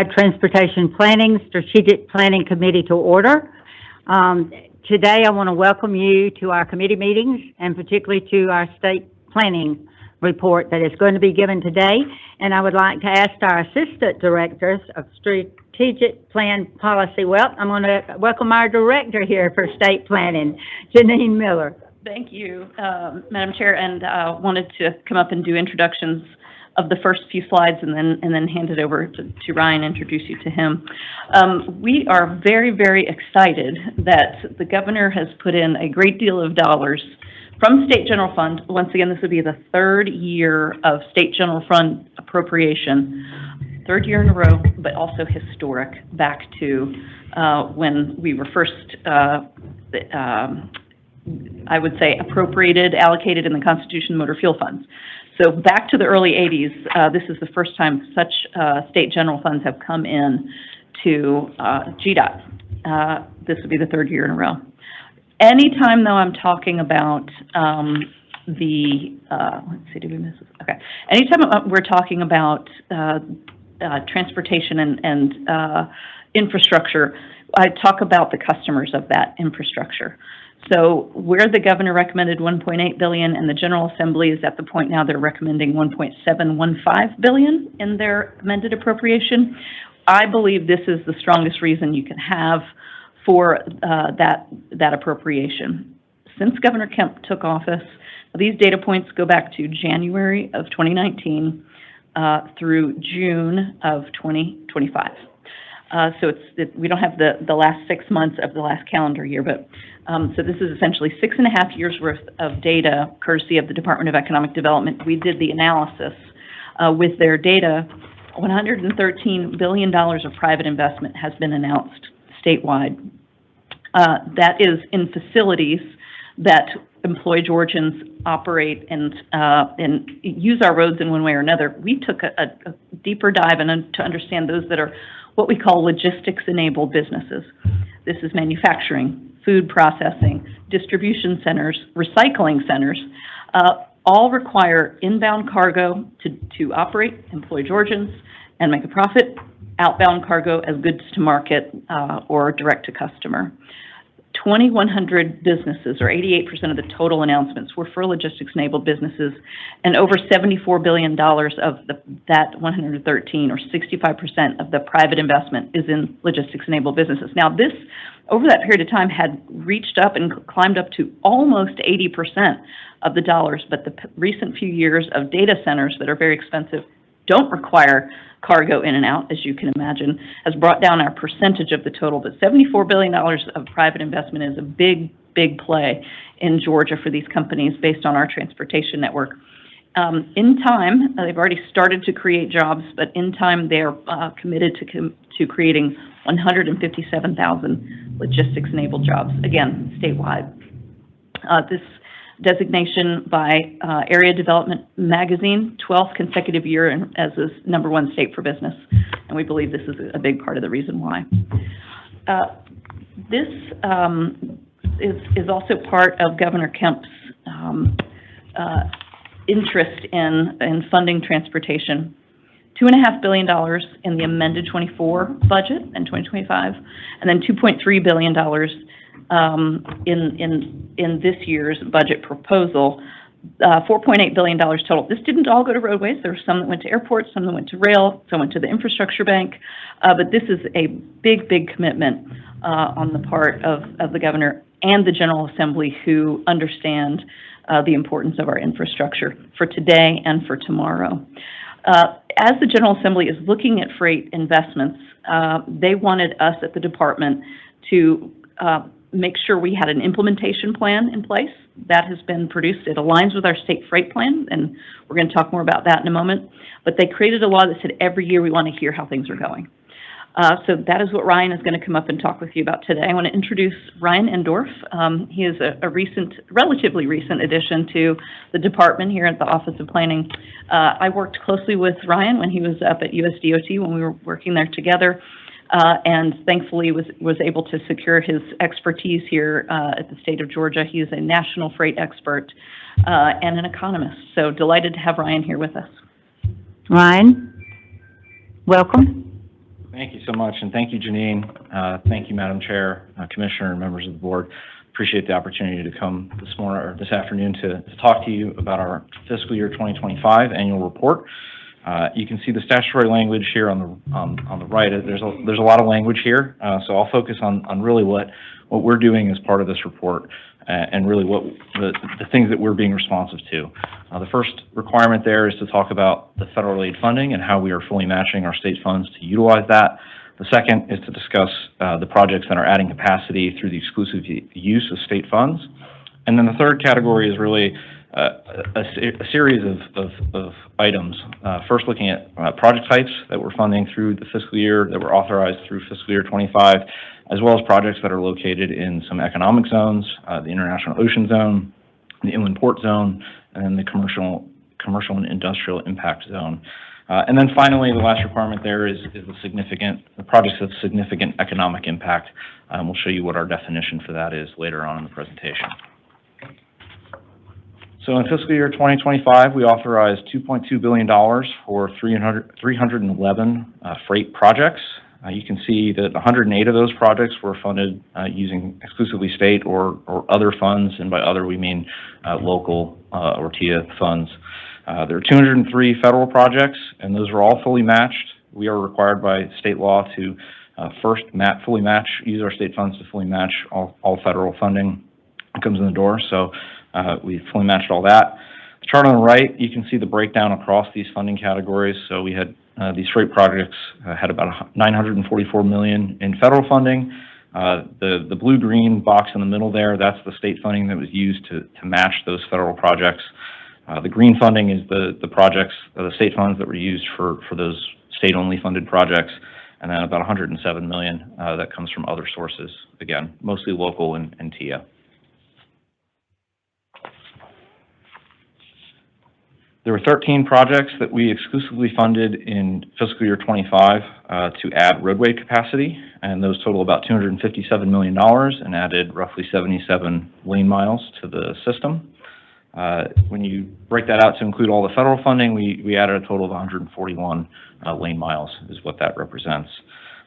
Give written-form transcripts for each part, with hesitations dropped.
Transportation Planning Strategic Planning Committee to order. Today I want to welcome you to our committee meetings and particularly to our state planning report that is going to be given today. And I would like to ask our assistant directors of strategic plan policy. Well, I'm going to welcome our director here for state planning, Janine Miller. Thank you, Madam Chair, and wanted to come up and do introductions of the first few slides and then hand it over to Ryan, introduce you to him. We are very, very excited that the governor has put in a great deal of dollars from State General Fund. Once again, this would be the third year of State General Fund appropriation, third year in a row, but also historic back to when we were first, I would say, allocated in the Constitution Motor Fuel Funds. So back to the early 80s, this is the first time such state general funds have come in to GDOT. This would be the third year in a row. Anytime, though, I'm talking about let's see, did we miss this? Okay. Anytime we're talking about transportation and infrastructure, I talk about the customers of that infrastructure. So where the governor recommended $1.8 billion and the General Assembly is at the point now they're recommending $1.715 billion in their amended appropriation, I believe this is the strongest reason you can have for that appropriation. Since Governor Kemp took office, these data points go back to January of 2019 through June of 2025. So we don't have the last 6 months of the last calendar year, but so this is essentially 6.5 years worth of data, courtesy of the Department of Economic Development. We did the analysis with their data. $113 billion of private investment has been announced statewide. That is in facilities that employ Georgians, operate, and use our roads in one way or another. We took a deeper dive to understand those that are what we call logistics-enabled businesses. This is manufacturing, food processing, distribution centers, recycling centers, all require inbound cargo to operate, employ Georgians, and make a profit, outbound cargo as goods to market or direct to customer. 2,100 businesses, or 88% of the total announcements, were for logistics-enabled businesses, and over $74 billion of that 113, or 65% of the private investment, is in logistics-enabled businesses. Now, this, over that period of time, had reached up and climbed up to almost 80% of the dollars, but the recent few years of data centers that are very expensive, don't require cargo in and out, as you can imagine, has brought down our percentage of the total. But $74 billion of private investment is a big, big play in Georgia for these companies based on our transportation network. In time, they've already started to create jobs, but in time, they're committed to creating 157,000 logistics-enabled jobs, again, statewide. This designation by Area Development Magazine, 12th consecutive year as the #1 state for business, and we believe this is a big part of the reason why. This is also part of Governor Kemp's interest in funding transportation. $2.5 billion in the amended 24 budget in 2025, and then $2.3 billion in this year's budget proposal, $4.8 billion total. This didn't all go to roadways. There were some that went to airports, some that went to rail, some went to the infrastructure bank, but this is a big, big commitment on the part of the governor and the General Assembly, who understand the importance of our infrastructure for today and for tomorrow. As the General Assembly is looking at freight investments, they wanted us at the department to make sure we had an implementation plan in place. That has been produced. It aligns with our state freight plan, and we're going to talk more about that in a moment. But they created a law that said every year we want to hear how things are going. So that is what Ryan is going to come up and talk with you about today. I want to introduce Ryan Endorf. He is a relatively recent addition to the department here at the Office of Planning. I worked closely with Ryan when he was up at USDOT when we were working there together. And thankfully was able to secure his expertise here at the state of Georgia. He is a national freight expert and an economist. So delighted to have Ryan here with us. Ryan, welcome. Thank you so much, and thank you, Janine. Thank you, Madam Chair, Commissioner, and members of the board. Appreciate the opportunity to come this afternoon to talk to you about our fiscal year 2025 annual report. You can see the statutory language here on the right. There's a lot of language here, so I'll focus on really what we're doing as part of this report, and really what the things that we're being responsive to. The first requirement there is to talk about the federal aid funding and how we are fully matching our state funds to utilize that. The second is to discuss the projects that are adding capacity through the exclusive use of state funds. And then the third category is really a series of items. First, looking at project types that we're funding through the fiscal year, that were authorized through fiscal year 25, as well as projects that are located in some economic zones, the International Ocean Zone, the Inland Port Zone, and the Commercial and Industrial Impact Zone. And then finally, the last requirement there is the projects of significant economic impact. We'll show you what our definition for that is later on in the presentation. So in fiscal year 2025, we authorized $2.2 billion for 311 freight projects. You can see that 108 of those projects were funded using exclusively state or other funds, and by other we mean local or TIA funds. There are 203 federal projects, and those are all fully matched. We are required by state law to use our state funds to fully match all federal funding that comes in the door. So we fully matched all that. The chart on the right, you can see the breakdown across these funding categories. So we had these freight projects had about $944 million in federal funding. The blue-green box in the middle there, that's the state funding that was used to match those federal projects. The green funding is the state funds that were used for those state-only funded projects, and then about $107 million that comes from other sources, again, mostly local and TIA. There were 13 projects that we exclusively funded in fiscal year 25 to add roadway capacity, and those total about $257 million and added roughly 77 lane miles to the system. When you break that out to include all the federal funding, we added a total of 141 lane miles is what that represents.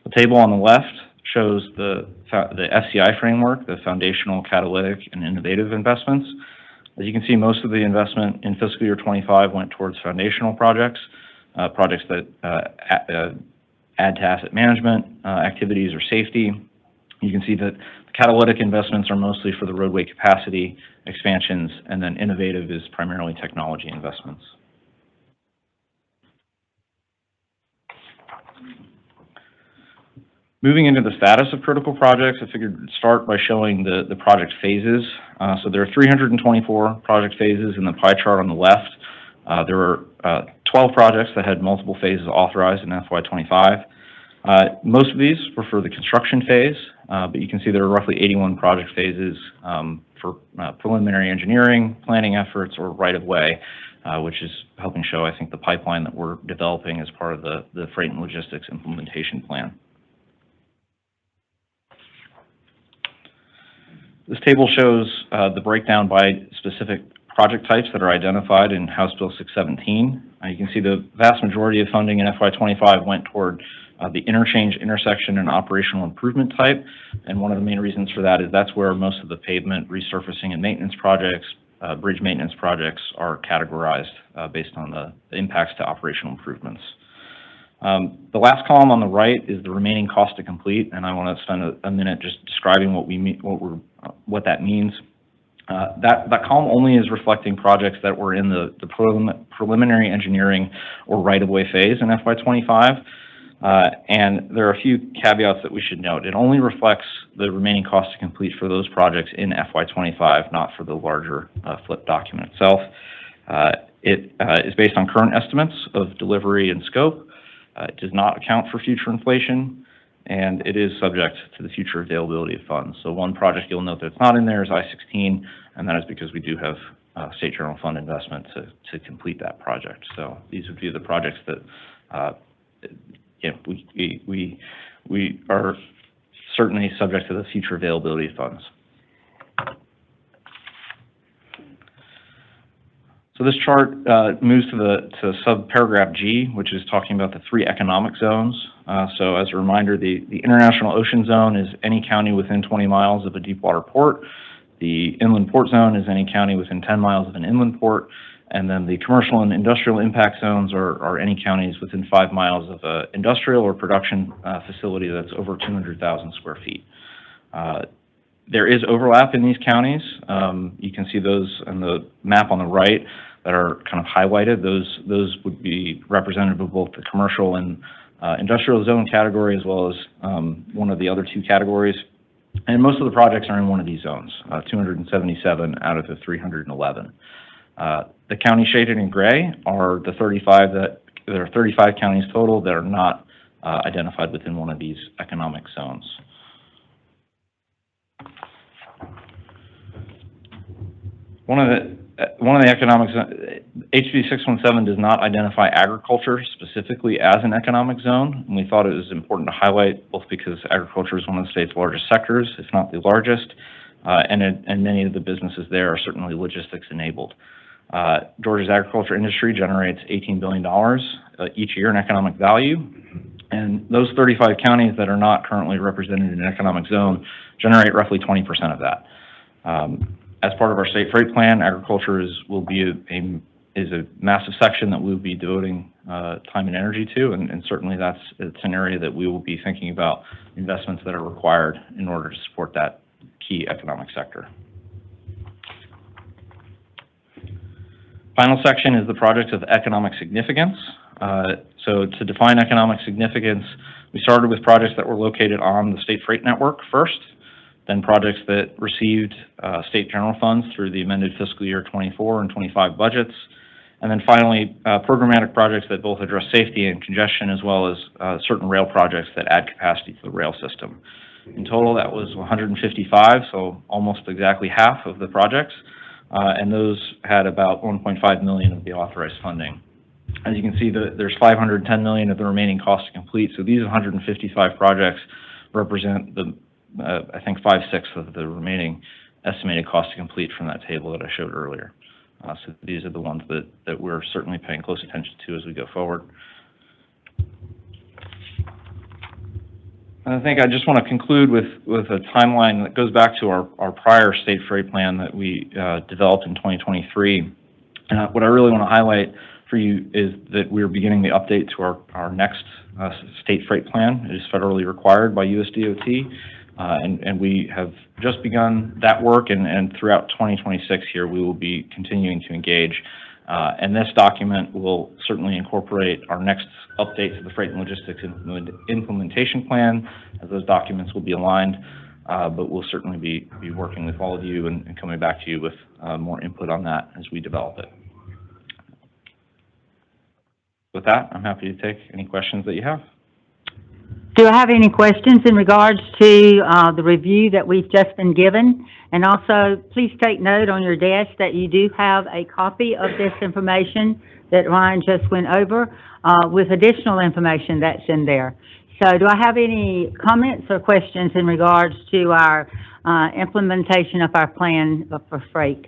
The table on the left shows the FCI framework, the foundational, catalytic, and innovative investments. As you can see, most of the investment in fiscal year 25 went towards foundational projects, projects that add to asset management activities or safety. You can see that the catalytic investments are mostly for the roadway capacity expansions, and then innovative is primarily technology investments. Moving into the status of critical projects, I figured I'd start by showing the project phases. So there are 324 project phases in the pie chart on the left. There were 12 projects that had multiple phases authorized in FY25. Most of these were for the construction phase, but you can see there are roughly 81 project phases for preliminary engineering, planning efforts, or right-of-way, which is helping show, I think, the pipeline that we're developing as part of the Freight and Logistics Implementation Plan. This table shows the breakdown by specific project types that are identified in House Bill 617. You can see the vast majority of funding in FY25 went toward the interchange, intersection, and operational improvement type. And one of the main reasons for that is that's where most of the pavement resurfacing and maintenance projects, bridge maintenance projects are categorized based on the impacts to operational improvements. The last column on the right is the remaining cost to complete, and I want to spend a minute just describing what that means. That column only is reflecting projects that were in the preliminary engineering or right-of-way phase in FY25. And there are a few caveats that we should note. It only reflects the remaining cost to complete for those projects in FY25, not for the larger flip document itself. It is based on current estimates of delivery and scope. It does not account for future inflation, and it is subject to the future availability of funds. So one project you'll note that's not in there is I-16, and that is because we do have state general fund investment to complete that project. So these would be the projects that we are certainly subject to the future availability of funds. So this chart moves to sub-paragraph G, which is talking about the 3 economic zones. So as a reminder, the International Ocean Zone is any county within 20 miles of a deep water port. The Inland Port Zone is any county within 10 miles of an inland port. And then the Commercial and Industrial Impact Zones are any counties within 5 miles of an industrial or production facility that's over 200,000 square feet. There is overlap in these counties. You can see those on the map on the right that are kind of highlighted. Those would be representative of both the commercial and industrial zone category, as well as one of the other 2 categories. And most of the projects are in one of these zones, 277 out of the 311. The county shaded in gray are the 35 there are 35 counties total that are not identified within one of these economic zones. One of the economic HB 617 does not identify agriculture specifically as an economic zone, and we thought it was important to highlight, both because agriculture is one of the state's largest sectors, if not the largest, and many of the businesses there are certainly logistics enabled. Georgia's agriculture industry generates $18 billion each year in economic value, and those 35 counties that are not currently represented in an economic zone generate roughly 20% of that. As part of our state freight plan, agriculture is a massive section that we'll be devoting time and energy to, and certainly it's an area that we will be thinking about investments that are required in order to support that key economic sector. Final section is the projects of economic significance. So to define economic significance, we started with projects that were located on the state freight network first, then projects that received state general funds through the amended fiscal year 24 and 25 budgets, and then finally programmatic projects that both address safety and congestion, as well as certain rail projects that add capacity to the rail system. In total, that was 155, so almost exactly half of the projects, and those had about 1.5 million of the authorized funding. As you can see, there's 510 million of the remaining cost to complete, so these 155 projects represent I think 5/6 of the remaining estimated cost to complete from that table that I showed earlier. So these are the ones that we're certainly paying close attention to as we go forward. And I think I just want to conclude with a timeline that goes back to our prior state freight plan that we developed in 2023. What I really want to highlight for you is that we're beginning the update to our next state freight plan. It is federally required by USDOT. And we have just begun that work, and throughout 2026 here, we will be continuing to engage. And this document will certainly incorporate our next update to the Freight and Logistics Implementation Plan, as those documents will be aligned, but we'll certainly be working with all of you and coming back to you with more input on that as we develop it. With that, I'm happy to take any questions that you have. Do I have any questions in regards to the review that we've just been given? And also, please take note on your desk that you do have a copy of this information that Ryan just went over with additional information that's in there. So do I have any comments or questions in regards to our implementation of our plan for freight?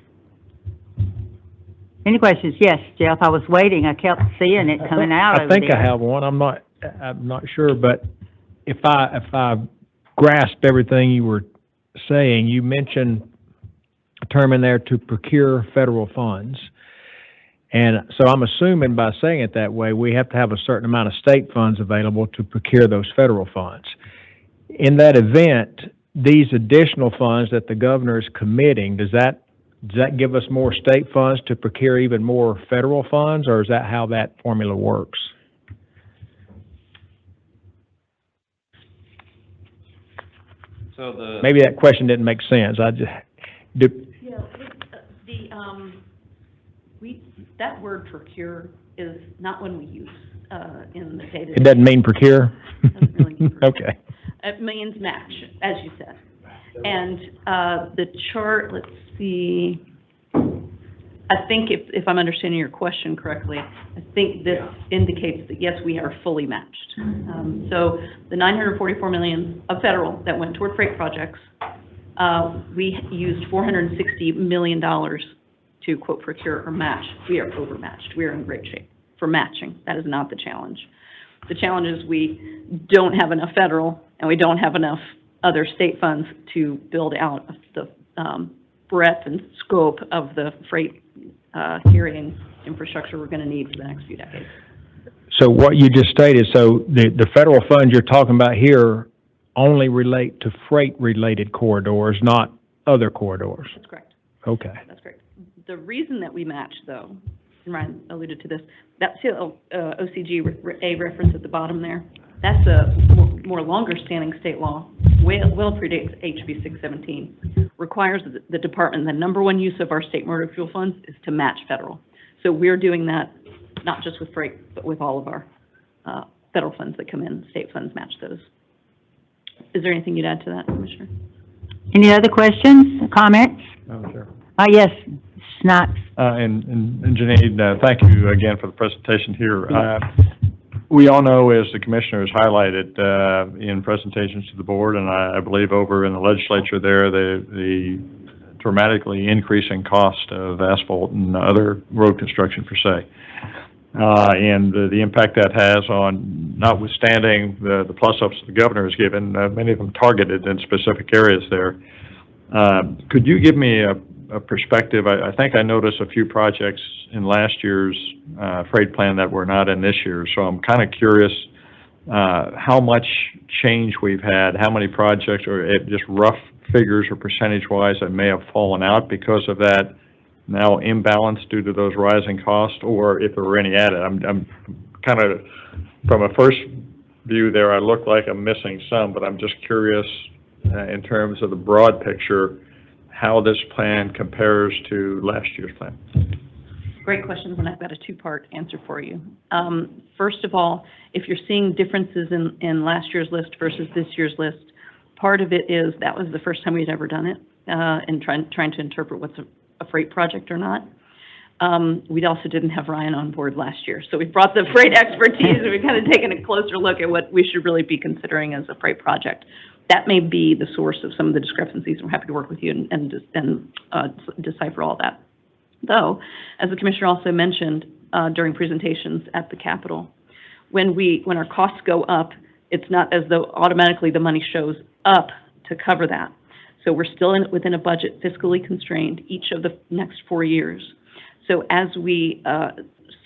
Any questions? Yes, Jeff, I was waiting. I kept seeing it coming out over there. I think I have one. I'm not sure, but if I grasp everything you were saying, you mentioned a term in there to procure federal funds. And so I'm assuming by saying it that way, we have to have a certain amount of state funds available to procure those federal funds. In that event, these additional funds that the governor is committing, does that give us more state funds to procure even more federal funds, or is that how that formula works? So maybe that question didn't make sense. That word procure is not one we use in the day-to-day. It doesn't mean procure? It doesn't really mean procure. Okay. It means match, as you said. And the chart, let's see, I think if I'm understanding your question correctly, I think this indicates that, yes, we are fully matched. So the $944 million of federal that went toward freight projects, we used $460 million to to quote procure or match, we are overmatched. We are in great shape for matching. That is not the challenge. The challenge is we don't have enough federal and we don't have enough other state funds to build out the breadth and scope of the freight carrying infrastructure we're going to need for the next few decades. So what you just stated, so the federal funds you're talking about here only relate to freight-related corridors, not other corridors? That's correct. Okay. That's correct. The reason that we match, though, and Ryan alluded to this, that OCG-A reference at the bottom there, that's a more longer-standing state law, well predates HB 617, requires the department, the number one use of our state motor fuel funds is to match federal. So we're doing that not just with freight, but with all of our federal funds that come in, state funds match those. Is there anything you'd add to that, Commissioner? Any other questions, comments? Sure. Yes, Snot. And Janine, thank you again for the presentation here. We all know, as the Commissioner has highlighted in presentations to the board, and I believe over in the legislature there, the dramatically increasing cost of asphalt and other road construction per se. And the impact that has on, notwithstanding the plus-ups the governor has given, many of them targeted in specific areas there. Could you give me a perspective? I think I noticed a few projects in last year's freight plan that were not in this year, so I'm kind of curious how much change we've had, how many projects, or just rough figures or percentage-wise that may have fallen out because of that now imbalance due to those rising costs, or if there were any added. I'm kind of, from a first view there, I look like I'm missing some, but I'm just curious in terms of the broad picture, how this plan compares to last year's plan. Great questions, and I've got a two-part answer for you. First of all, if you're seeing differences in last year's list versus this year's list, part of it is that was the first time we'd ever done it, and trying to interpret what's a freight project or not. We also didn't have Ryan on board last year, so we brought the freight expertise, and we've kind of taken a closer look at what we should really be considering as a freight project. That may be the source of some of the discrepancies. I'm happy to work with you and decipher all that. Though, as the Commissioner also mentioned during presentations at the Capitol, when our costs go up, it's not as though automatically the money shows up to cover that. So we're still within a budget fiscally constrained each of the next 4 years. So as we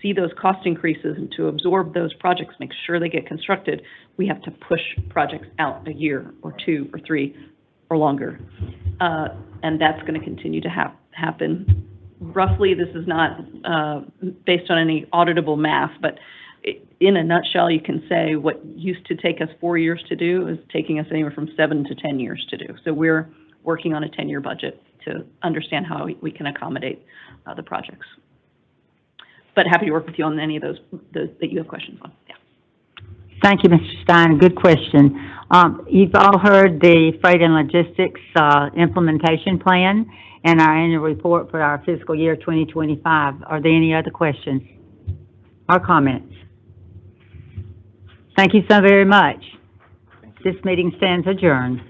see those cost increases and to absorb those projects, make sure they get constructed, we have to push projects out a year or 2 or 3 or longer. And that's going to continue to happen. Roughly, this is not based on any auditable math, but in a nutshell, you can say what used to take us 4 years to do is taking us anywhere from 7 to 10 years to do. So we're working on a 10-year budget to understand how we can accommodate the projects. But happy to work with you on any of those that you have questions on. Yeah. Thank you, Mr. Stein. Good question. You've all heard the Freight and Logistics implementation plan and our annual report for our fiscal year 2025. Are there any other questions or comments? Thank you so very much. This meeting stands adjourned.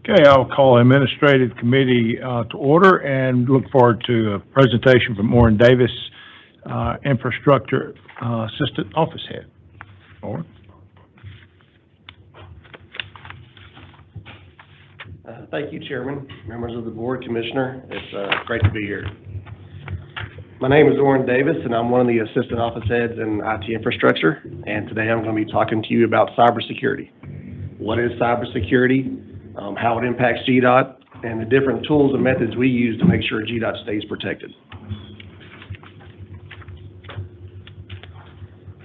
Okay, I'll call Administrative Committee to order and look forward to a presentation from Orrin Davis, Infrastructure Assistant Office Head. Orrin. Thank you, Chairman, members of the Board, Commissioner. It's great to be here. My name is Orrin Davis, and I'm one of the Assistant Office Heads in IT Infrastructure, and today I'm going to be talking to you about cybersecurity. What is cybersecurity? How it impacts GDOT, and the different tools and methods we use to make sure GDOT stays protected.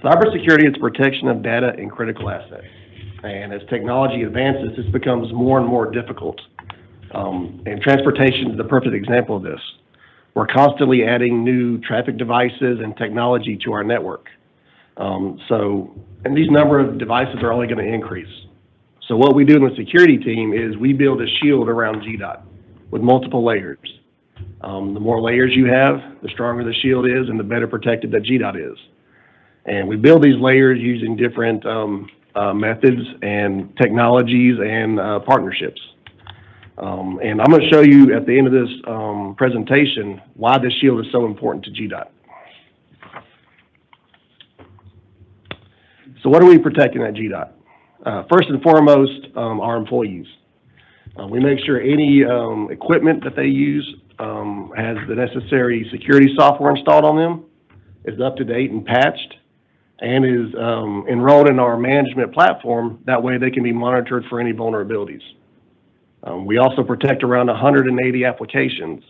Cybersecurity is protection of data and critical assets. And as technology advances, this becomes more and more difficult. And transportation is the perfect example of this. We're constantly adding new traffic devices and technology to our network. And these number of devices are only going to increase. So what we do in the security team is we build a shield around GDOT with multiple layers. The more layers you have, the stronger the shield is and the better protected that GDOT is. And we build these layers using different methods and technologies and partnerships. And I'm going to show you at the end of this presentation why this shield is so important to GDOT. So what are we protecting at GDOT? First and foremost, our employees. We make sure any equipment that they use has the necessary security software installed on them, is up to date and patched, and is enrolled in our management platform. That way they can be monitored for any vulnerabilities. We also protect around 180 applications,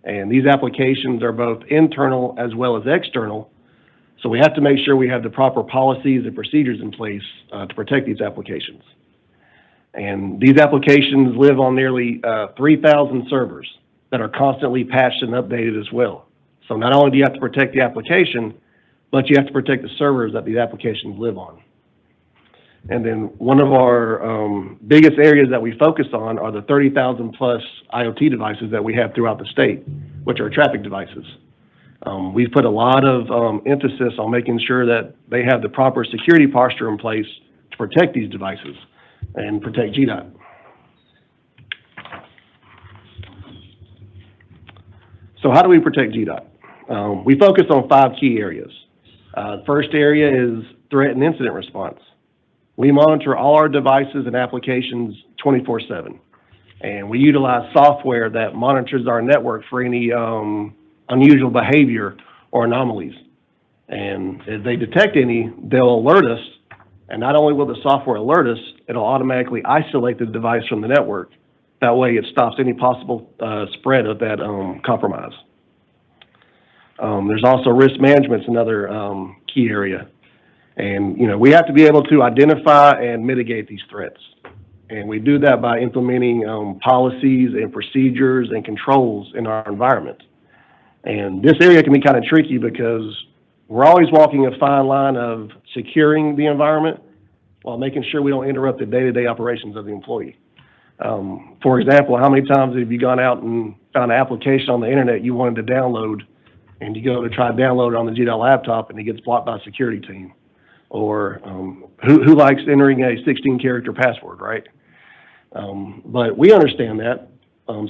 and these applications are both internal as well as external. So we have to make sure we have the proper policies and procedures in place to protect these applications. And these applications live on nearly 3,000 servers that are constantly patched and updated as well. So not only do you have to protect the application, but you have to protect the servers that these applications live on. And then one of our biggest areas that we focus on are the 30,000 plus IoT devices that we have throughout the state, which are traffic devices. We've put a lot of emphasis on making sure that they have the proper security posture in place to protect these devices and protect GDOT. So how do we protect GDOT? We focus on 5 key areas. The first area is threat and incident response. We monitor all our devices and applications 24/7, and we utilize software that monitors our network for any unusual behavior or anomalies. And if they detect any, they'll alert us, and not only will the software alert us, it'll automatically isolate the device from the network. That way it stops any possible spread of that compromise. There's also risk management, another key area. And, you know, we have to be able to identify and mitigate these threats. And we do that by implementing policies and procedures and controls in our environment. And this area can be kind of tricky because we're always walking a fine line of securing the environment while making sure we don't interrupt the day-to-day operations of the employee. For example, how many times have you gone out and found an application on the internet you wanted to download, and you go to try to download it on the GDOT laptop and it gets blocked by a security team? Or who likes entering a 16-character password, right? But we understand that.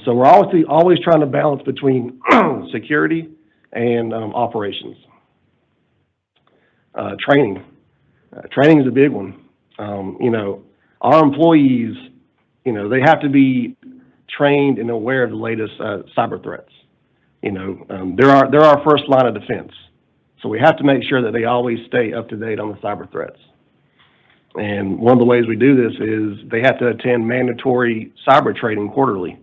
So we're always trying to balance between security and operations. Training. Training is a big one. You know, our employees, you know, they have to be trained and aware of the latest cyber threats. You know, they're our first line of defense. So we have to make sure that they always stay up to date on the cyber threats. And one of the ways we do this is they have to attend mandatory cyber training quarterly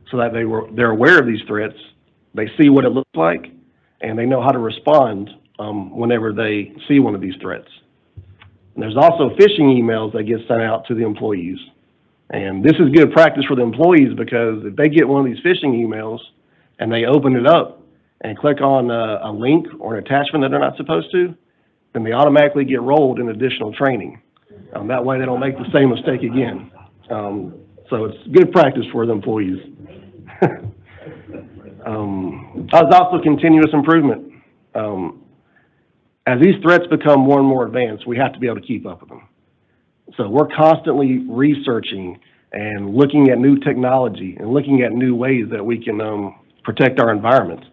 so that they're aware of these threats, they see what it looks like, and they know how to respond whenever they see one of these threats. And there's also phishing emails that get sent out to the employees. And this is good practice for the employees because if they get one of these phishing emails and they open it up and click on a link or an attachment that they're not supposed to, then they automatically get rolled in additional training. That way they don't make the same mistake again. So it's good practice for the employees. There's also continuous improvement. As these threats become more and more advanced, we have to be able to keep up with them. So we're constantly researching and looking at new technology and looking at new ways that we can protect our environment.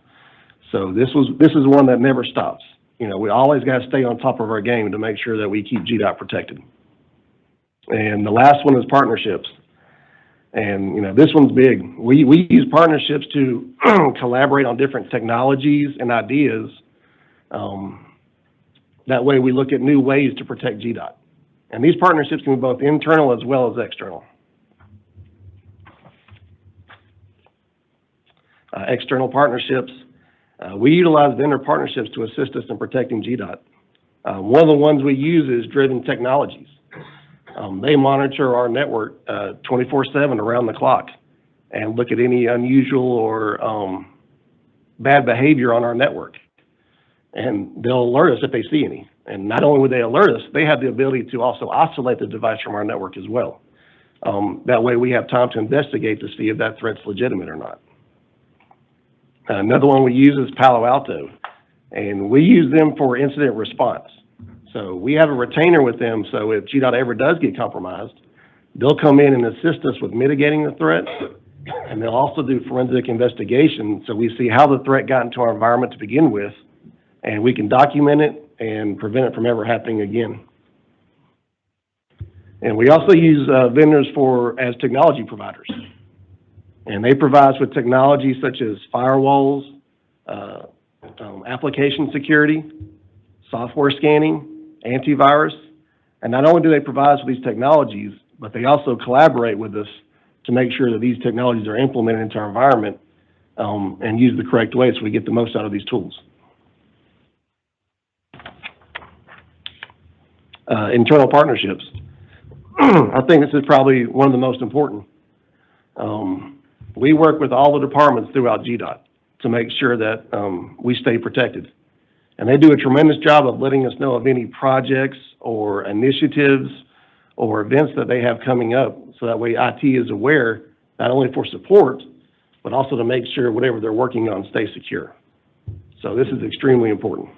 So this is one that never stops. You know, we always got to stay on top of our game to make sure that we keep GDOT protected. And the last one is partnerships. And, you know, this one's big. We use partnerships to collaborate on different technologies and ideas. That way we look at new ways to protect GDOT. And these partnerships can be both internal as well as external. External partnerships. We utilize vendor partnerships to assist us in protecting GDOT. One of the ones we use is Driven Technologies. They monitor our network 24/7 around the clock and look at any unusual or bad behavior on our network. And they'll alert us if they see any. And not only would they alert us, they have the ability to also isolate the device from our network as well. That way we have time to investigate to see if that threat's legitimate or not. Another one we use is Palo Alto, and we use them for incident response. So we have a retainer with them, so if GDOT ever does get compromised, They'll come in and assist us with mitigating the threat, and they'll also do forensic investigation, so we see how the threat got into our environment to begin with, and we can document it and prevent it from ever happening again. And we also use vendors as technology providers. And they provide us with technology such as firewalls, application security, software scanning, antivirus. And not only do they provide us with these technologies, but they also collaborate with us to make sure that these technologies are implemented into our environment and used the correct way so we get the most out of these tools. Internal partnerships. I think this is probably one of the most important. We work with all the departments throughout GDOT to make sure that we stay protected. And they do a tremendous job of letting us know of any projects or initiatives or events that they have coming up, so that way IT is aware, not only for support, but also to make sure whatever they're working on stays secure. So this is extremely important.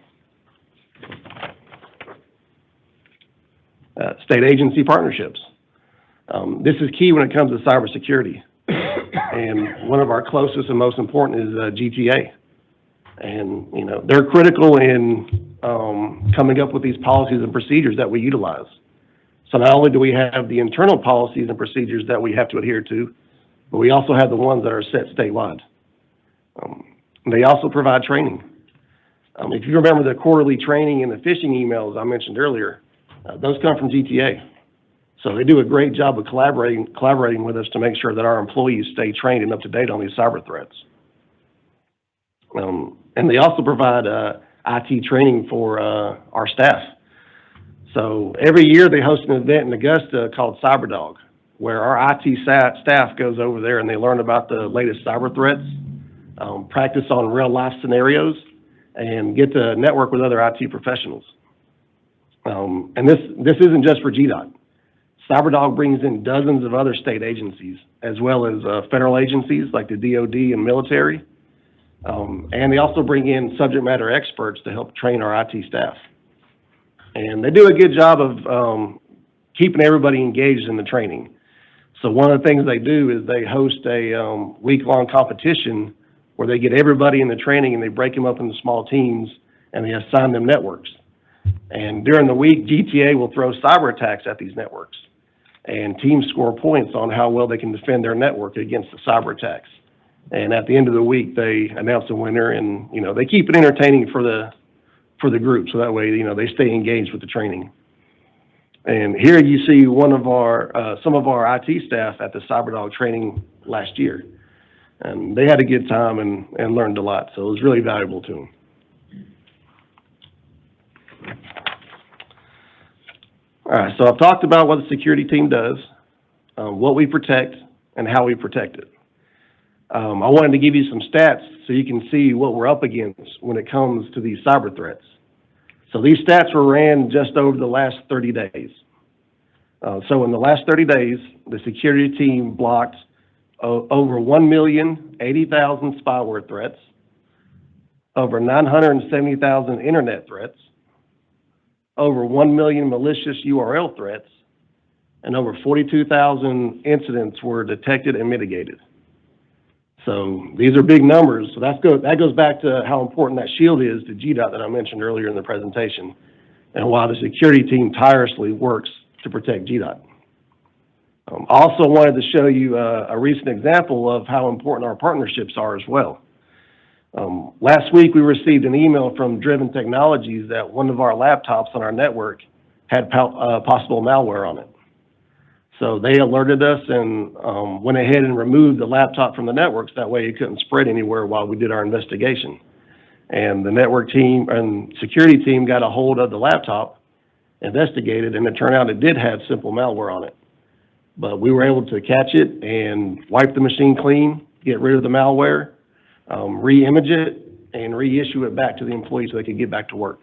State agency partnerships. This is key when it comes to cybersecurity. And one of our closest and most important is GTA. And, you know, they're critical in coming up with these policies and procedures that we utilize. So not only do we have the internal policies and procedures that we have to adhere to, but we also have the ones that are set statewide. They also provide training. If you remember the quarterly training and the phishing emails I mentioned earlier, those come from GTA. So they do a great job of collaborating with us to make sure that our employees stay trained and up to date on these cyber threats. And they also provide IT training for our staff. So every year they host an event in Augusta called CyberDog, where our IT staff goes over there and they learn about the latest cyber threats, practice on real life scenarios, and get to network with other IT professionals. And this isn't just for GDOT. CyberDog brings in dozens of other state agencies, as well as federal agencies like the DoD and military. And they also bring in subject matter experts to help train our IT staff. And they do a good job of keeping everybody engaged in the training. So one of the things they do is they host a week-long competition where they get everybody in the training and they break them up into small teams and they assign them networks. And during the week, GTA will throw cyber attacks at these networks. And teams score points on how well they can defend their network against the cyber attacks. And at the end of the week, they announce a winner, and you know they keep it entertaining for the group, so that way you know they stay engaged with the training. And here you see one of our some of our IT staff at the CyberDog training last year, and they had a good time and learned a lot. So it was really valuable to them. All right, so I've talked about what the security team does, what we protect, and how we protect it. I wanted to give you some stats so you can see what we're up against when it comes to these cyber threats. So these stats were ran just over the last 30 days. So in the last 30 days, the security team blocked over 1,080,000 spyware threats, over 970,000 internet threats, over 1 million malicious URL threats, and over 42,000 incidents were detected and mitigated. So these are big numbers. So that goes back to how important that shield is to GDOT that I mentioned earlier in the presentation, and why the security team tirelessly works to protect GDOT. I also wanted to show you a recent example of how important our partnerships are as well. Last week, we received an email from Driven Technologies that one of our laptops on our network had possible malware on it. So they alerted us and went ahead and removed the laptop from the networks. That way it couldn't spread anywhere while we did our investigation. And the network team and security team got a hold of the laptop, investigated, and it turned out it did have simple malware on it. But we were able to catch it and wipe the machine clean, get rid of the malware, re-image it, and reissue it back to the employees so they could get back to work.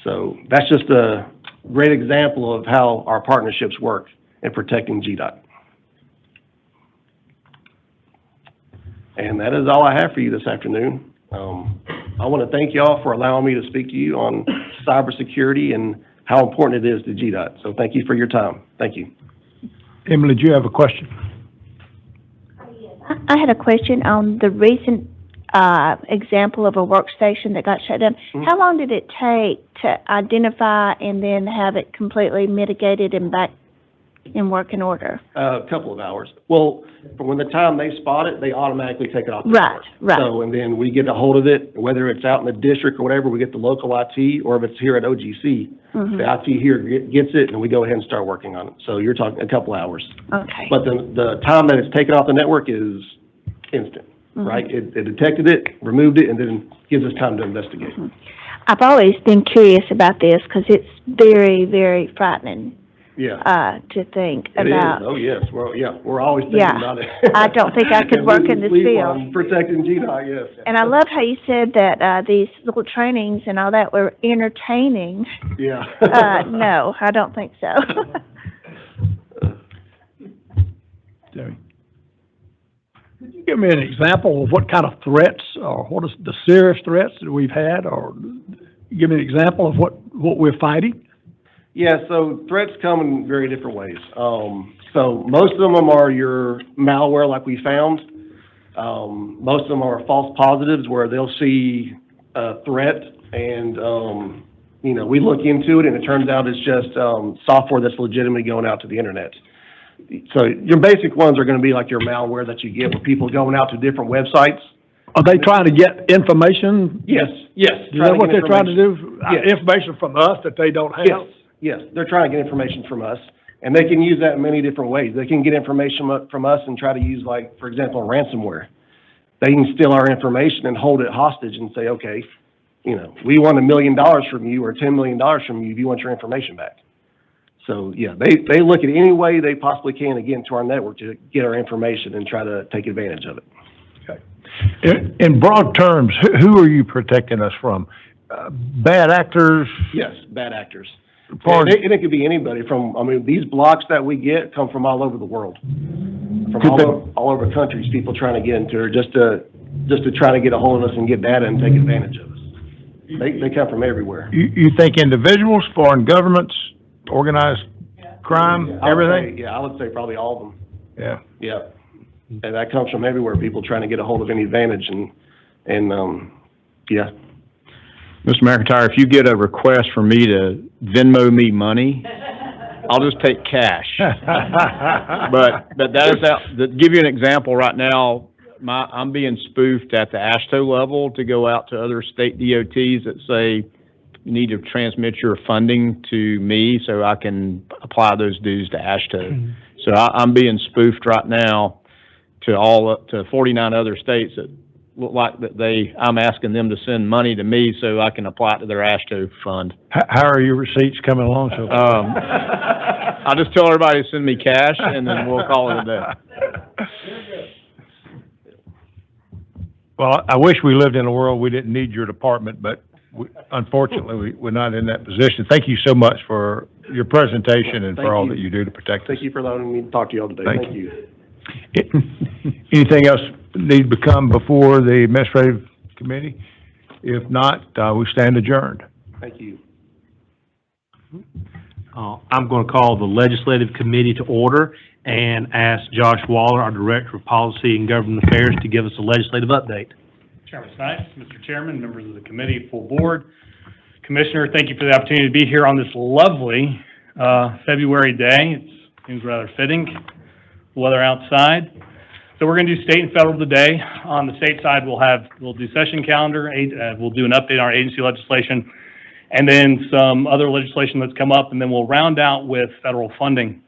So that's just a great example of how our partnerships work in protecting GDOT. And that is all I have for you this afternoon. I want to thank you all for allowing me to speak to you on cybersecurity and how important it is to GDOT. So thank you for your time. Thank you. Emily, do you have a question? I had a question on the recent example of a workstation that got shut down. Mhm. How long did it take to identify and then have it completely mitigated and back in working order? A couple of hours. Well, from when the time they spot it, they automatically take it off. the Right, network. right. So, and then we get a hold of it, whether it's out in the district or whatever, we get the local IT, or if it's here at OGC, Mhm. the IT here gets it, and we go ahead and start working on it. So you're talking a couple hours. Okay. But the time that it's taken off the network is instant, Mhm. right? It detected it, removed it, and then gives us time to investigate. I've always been curious about this because it's very, very frightening Yeah. to think It is. about. Oh, yes. We're always thinking Yeah. about it. I don't think I could And work losing in this sleep field. on protecting GDOT, yes. And I love how you said that these little trainings and all that were entertaining. Yeah. No, I don't think so. Terry? Could you give me an example of what kind of threats, or what is the serious threats that we've had, or give me an example of what we're fighting? Yeah, so threats come in very different ways. So most of them are your malware like we found. Most of them are false positives where they'll see a threat and, you know, we look into it and it turns out it's just, software that's legitimately going out to the internet. So your basic ones are gonna be like your malware that you get with people going out to different websites. Are they trying to get information? Yes, yes. Is that what they're trying to do? Yes. Information from us that they don't have? Yes, yes, they're trying to get information from us, and they can use that in many different ways. They can get information from us and try to use, like, for example, ransomware. They can steal our information and hold it hostage and say, okay, you know, we want $1 million from you or $10 million from you if you want your information back. So, yeah, they look at any way they possibly can to get into our network to get our information and try to take advantage of it. In broad terms, who are you protecting us from? Bad actors? Yes, bad actors. Far- And it could be anybody from, I mean, these blocks that we get come from all over the world. From all over countries, people trying to get into it, just to try to get a hold of us and get data and take advantage of us. They come from everywhere. You think individuals, foreign governments, organized crime, everything? I would say probably all of them, Yeah. yeah. And that comes from everywhere, people trying to get a hold of any advantage and yeah. Mr. McIntyre, if you get a request from me to Venmo me money, I'll just take cash. But that is out, to give you an example right now, I'm being spoofed at the AASHTO level to go out to other state DOTs that say, you need to transmit your funding to me so I can apply those dues to AASHTO. So I'm being spoofed right now to 49 other states that look like that I'm asking them to send money to me so I can apply it to their AASHTO fund. How are your receipts coming along so far? I'll just tell everybody to send me cash and then we'll call it a day. Well, I wish we lived in a world we didn't need your department, but unfortunately, we're not in that position. Thank you so much for your presentation and for all that you do to protect us. Thank you for allowing me to talk to you all today. Thank Thank you. Anything else need to come before the administrative committee? If not, we stand adjourned. Thank you. I'm going to call the Legislative Committee to order and ask Josh Waller, our Director of Policy and Government Affairs, to give us a legislative update. Chairman Snipes, Mr. Chairman, members of the committee, full board, Commissioner, thank you for the opportunity to be here on this lovely February day. It seems rather fitting, weather outside. So we're going to do state and federal today. On the state side, we'll do session calendar, we'll do an update on our agency legislation, and then some other legislation that's come up, and then we'll round out with federal funding.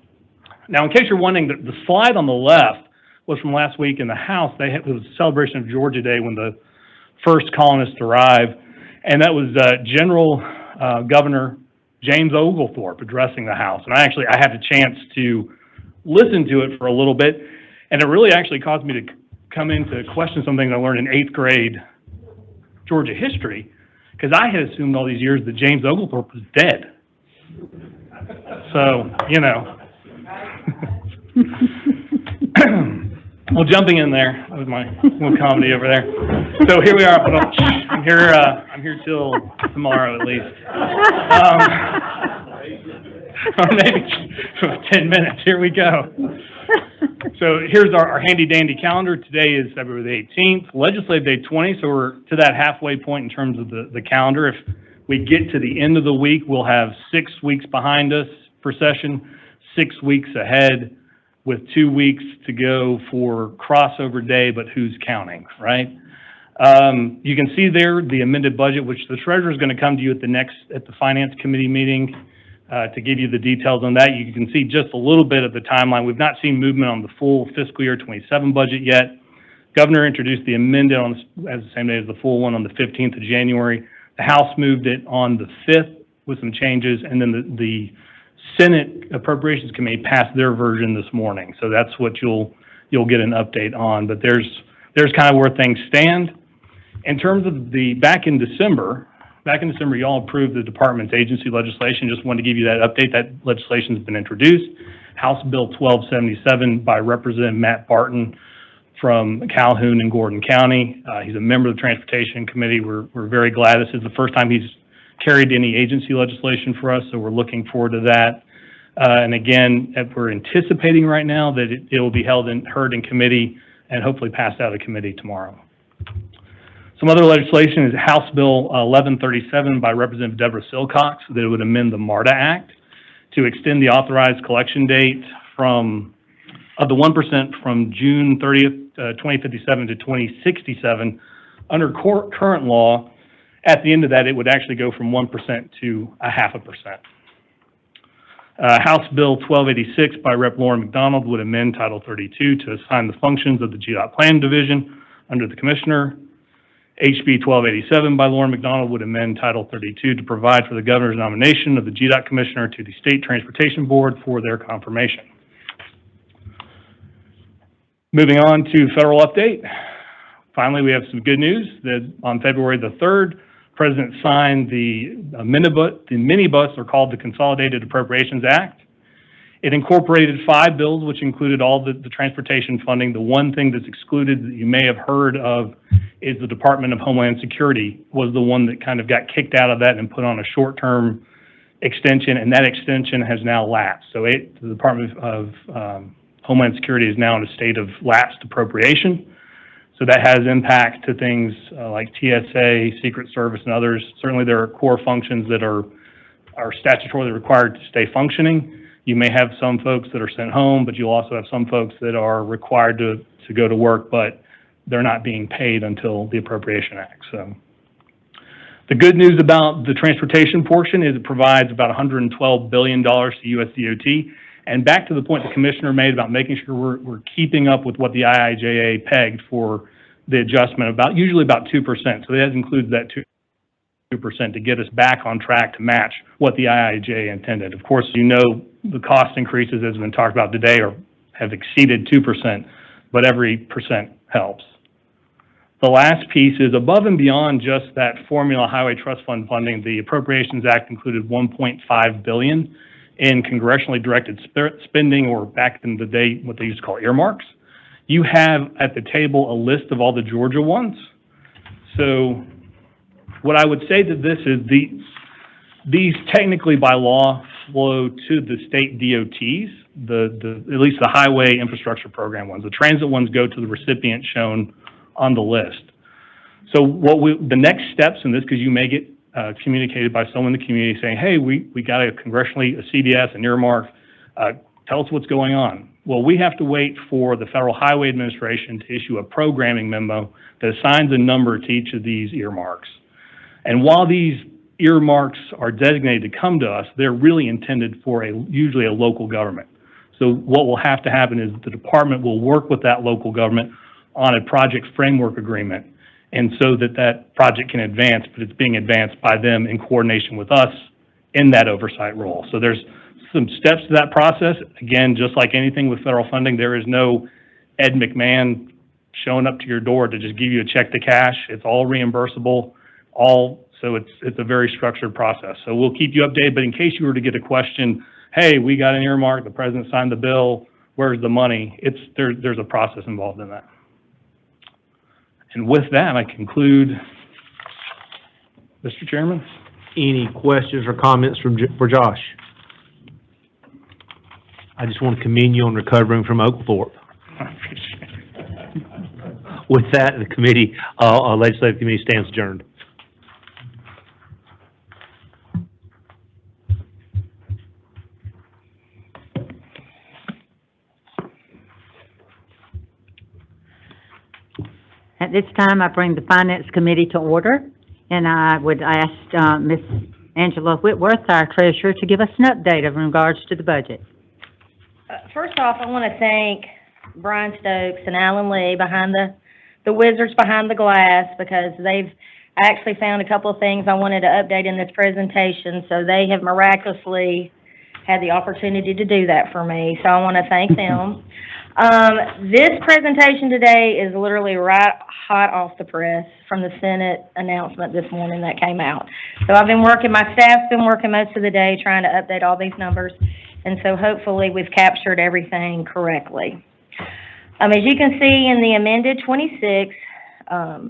Now, in case you're wondering, the slide on the left was from last week in the House. It was a celebration of Georgia Day when the first colonists arrived, and that was General Governor James Oglethorpe addressing the House. And I had the chance to listen to it for a little bit, and it really actually caused me to come in to question something I learned in 8th grade Georgia history, because I had assumed all these years that James Oglethorpe was dead. So, you know. Well, jumping in there, that was my little comedy over there. So here we are, but I'm here till tomorrow at least. Or 10 minutes, here we go. So here's our handy dandy calendar. Today is February the 18th, Legislative Day 20, so we're to that halfway point in terms of the calendar. If we get to the end of the week, we'll have 6 weeks behind us for session, 6 weeks ahead, with 2 weeks to go for crossover day, but who's counting, right? You can see there the amended budget, which the treasurer is going to come to you at the Finance Committee meeting to give you the details on that. You can see just a little bit of the timeline. We've not seen movement on the full fiscal year 27 budget yet. Governor introduced the amended as the same day as the full one on the 15th of January. The House moved it on the 5th with some changes, and then the Senate Appropriations Committee passed their version this morning. So that's what you'll get an update on. But there's kind of where things stand. In terms of back in December, y'all approved the department's agency legislation. Just wanted to give you that update. That legislation has been introduced. House Bill 1277 by Representative Matt Barton from Calhoun and Gordon County. He's a member of the Transportation Committee. We're very glad. This is the first time he's carried any agency legislation for us, so we're looking forward to that. And again, we're anticipating right now that it will be heard in committee and hopefully passed out of committee tomorrow. Some other legislation is House Bill 1137 by Representative Deborah Silcox that would amend the MARTA Act to extend the authorized collection date of the 1% from June 30th, 2057 to 2067. Under current law, at the end of that, it would actually go from 1% to 0.5%. House Bill 1286 by Rep. Lauren McDonald would amend Title 32 to assign the functions of the GDOT Plan Division under the Commissioner. HB 1287 by Lauren McDonald would amend Title 32 to provide for the Governor's nomination of the GDOT Commissioner to the State Transportation Board for their confirmation. Moving on to federal update. Finally, we have some good news that on February the 3rd, the President signed the minibus, are called the Consolidated Appropriations Act. It incorporated 5 bills, which included all the transportation funding. The one thing that's excluded that you may have heard of is the Department of Homeland Security was the one that kind of got kicked out of that and put on a short-term extension, and that extension has now lapsed. So the Department of Homeland Security is now in a state of lapsed appropriation. So that has impact to things like TSA, Secret Service, and others. Certainly there are core functions that are statutorily required to stay functioning. You may have some folks that are sent home, but you'll also have some folks that are required to go to work, but they're not being paid until the Appropriation Act. So the good news about the transportation portion is it provides about $112 billion to US DOT. And back to the point the Commissioner made about making sure we're keeping up with what the IIJA pegged for the adjustment, usually about 2%. So that includes that 2% to get us back on track to match what the IIJA intended. Of course, you know the cost increases, as has been talked about today, have exceeded 2%, but every percent helps. The last piece is above and beyond just that Formula Highway Trust Fund funding. The Appropriations Act included $1.5 billion in congressionally directed spending, or back in the day, what they used to call earmarks. You have at the table a list of all the Georgia ones. So what I would say to this is these technically by law flow to the state DOTs, at least the highway infrastructure program ones. The transit ones go to the recipient shown on the list. So the next steps in this, because you may get communicated by someone in the community saying, hey, we got a CDS, an earmark, tell us what's going on. Well, we have to wait for the Federal Highway Administration to issue a programming memo that assigns a number to each of these earmarks. And while these earmarks are designated to come to us, they're really intended for usually a local government. So what will have to happen is the department will work with that local government on a project framework agreement, and so that project can advance, but it's being advanced by them in coordination with us in that oversight role. So there's some steps to that process. Again, just like anything with federal funding, there is no Ed McMahon showing up to your door to just give you a check to cash. It's all reimbursable, so it's a very structured process. So we'll keep you updated, but in case you were to get a question, hey, we got an earmark, the president signed the bill, where's the money? There's a process involved in that. And with that, I conclude, Mr. Chairman. Any questions or comments for Josh? I just want to commend you on recovering from Oglethorpe. I appreciate it. With that, the committee, legislative committee stands adjourned. At this time, I bring the Finance Committee to order, and I would ask Ms. Angela Whitworth, our treasurer, to give us an update in regards to the budget. First off, I want to thank Brian Stokes and Alan Lee behind the wizards behind the glass, because I actually found a couple of things I wanted to update in this presentation, so they have miraculously had the opportunity to do that for me, so I want to thank them. This presentation today is literally right hot off the press from the Senate announcement this morning that came out. So my staff's been working most of the day trying to update all these numbers, and so hopefully we've captured everything correctly. As you can see in the amended 26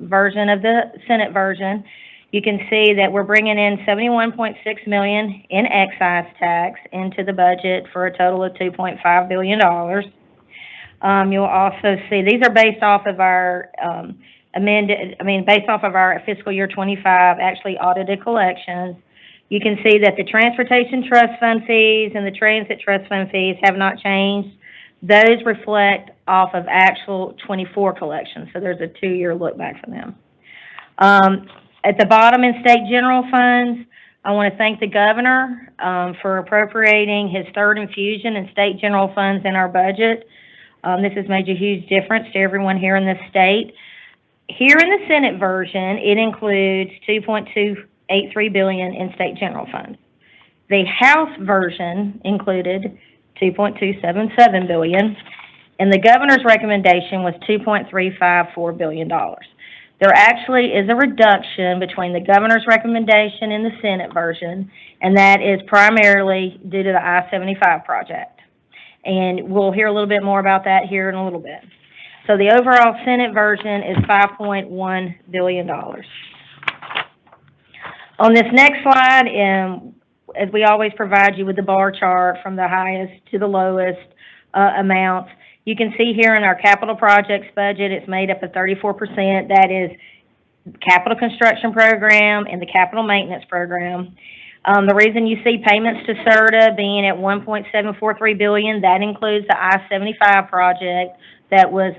version of the Senate version, you can see that we're bringing in $71.6 million in excise tax into the budget for a total of $2.5 billion. You'll also see, these are based off of our based off of our fiscal year 25 actually audited collections. You can see that the Transportation Trust Fund fees and the Transit Trust Fund fees have not changed. Those reflect off of actual 24 collections, so there's a 2-year look back for them. At the bottom in state general funds, I want to thank the governor for appropriating his third infusion in state general funds in our budget. This has made a huge difference to everyone here in the state. Here in the Senate version, it includes $2.283 billion in state general funds. The House version included $2.277 billion, and the governor's recommendation was $2.354 billion. There actually is a reduction between the governor's recommendation and the Senate version, and that is primarily due to the I-75 project. And we'll hear a little bit more about that here in a little bit. So the overall Senate version is $5.1 billion. On this next slide, as we always provide you with the bar chart from the highest to the lowest amounts, you can see here in our capital projects budget, it's made up of 34%. That is capital construction program and the capital maintenance program. The reason you see payments to CERTA being at $1.743 billion, that includes the I-75 project that was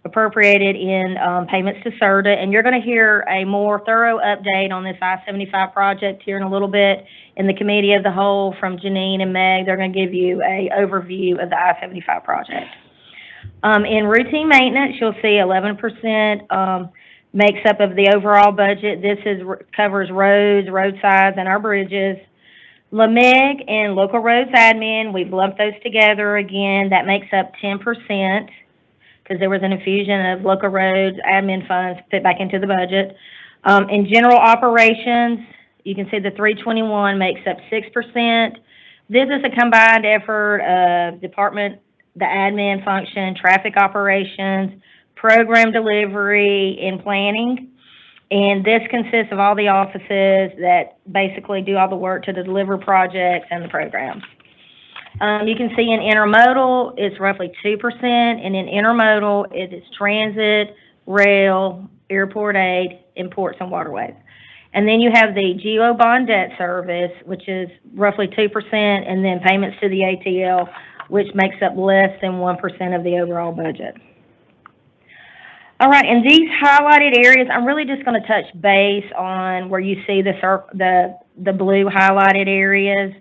appropriated in payments to CERTA. And you're going to hear a more thorough update on this I-75 project here in a little bit in the committee of the whole from Janine and Meg. They're going to give you an overview of the I-75 project. In routine maintenance, you'll see 11% makes up of the overall budget. This covers roads, roadsides, and our bridges. LMIG and local roads admin, we've lumped those together again. That makes up 10% because there was an infusion of local roads admin funds put back into the budget. In general operations, you can see the 321 makes up 6%. This is a combined effort of department, the admin function, traffic operations, program delivery, and planning. And this consists of all the offices that basically do all the work to deliver projects and the programs. You can see in intermodal, it's roughly 2%, and in intermodal, it is transit, rail, airport aid, and ports and waterways. And then you have the GO bond debt service, which is roughly 2%, and then payments to the ATL, which makes up less than 1% of the overall budget. All right, in these highlighted areas, I'm really just going to touch base on where you see the blue highlighted areas.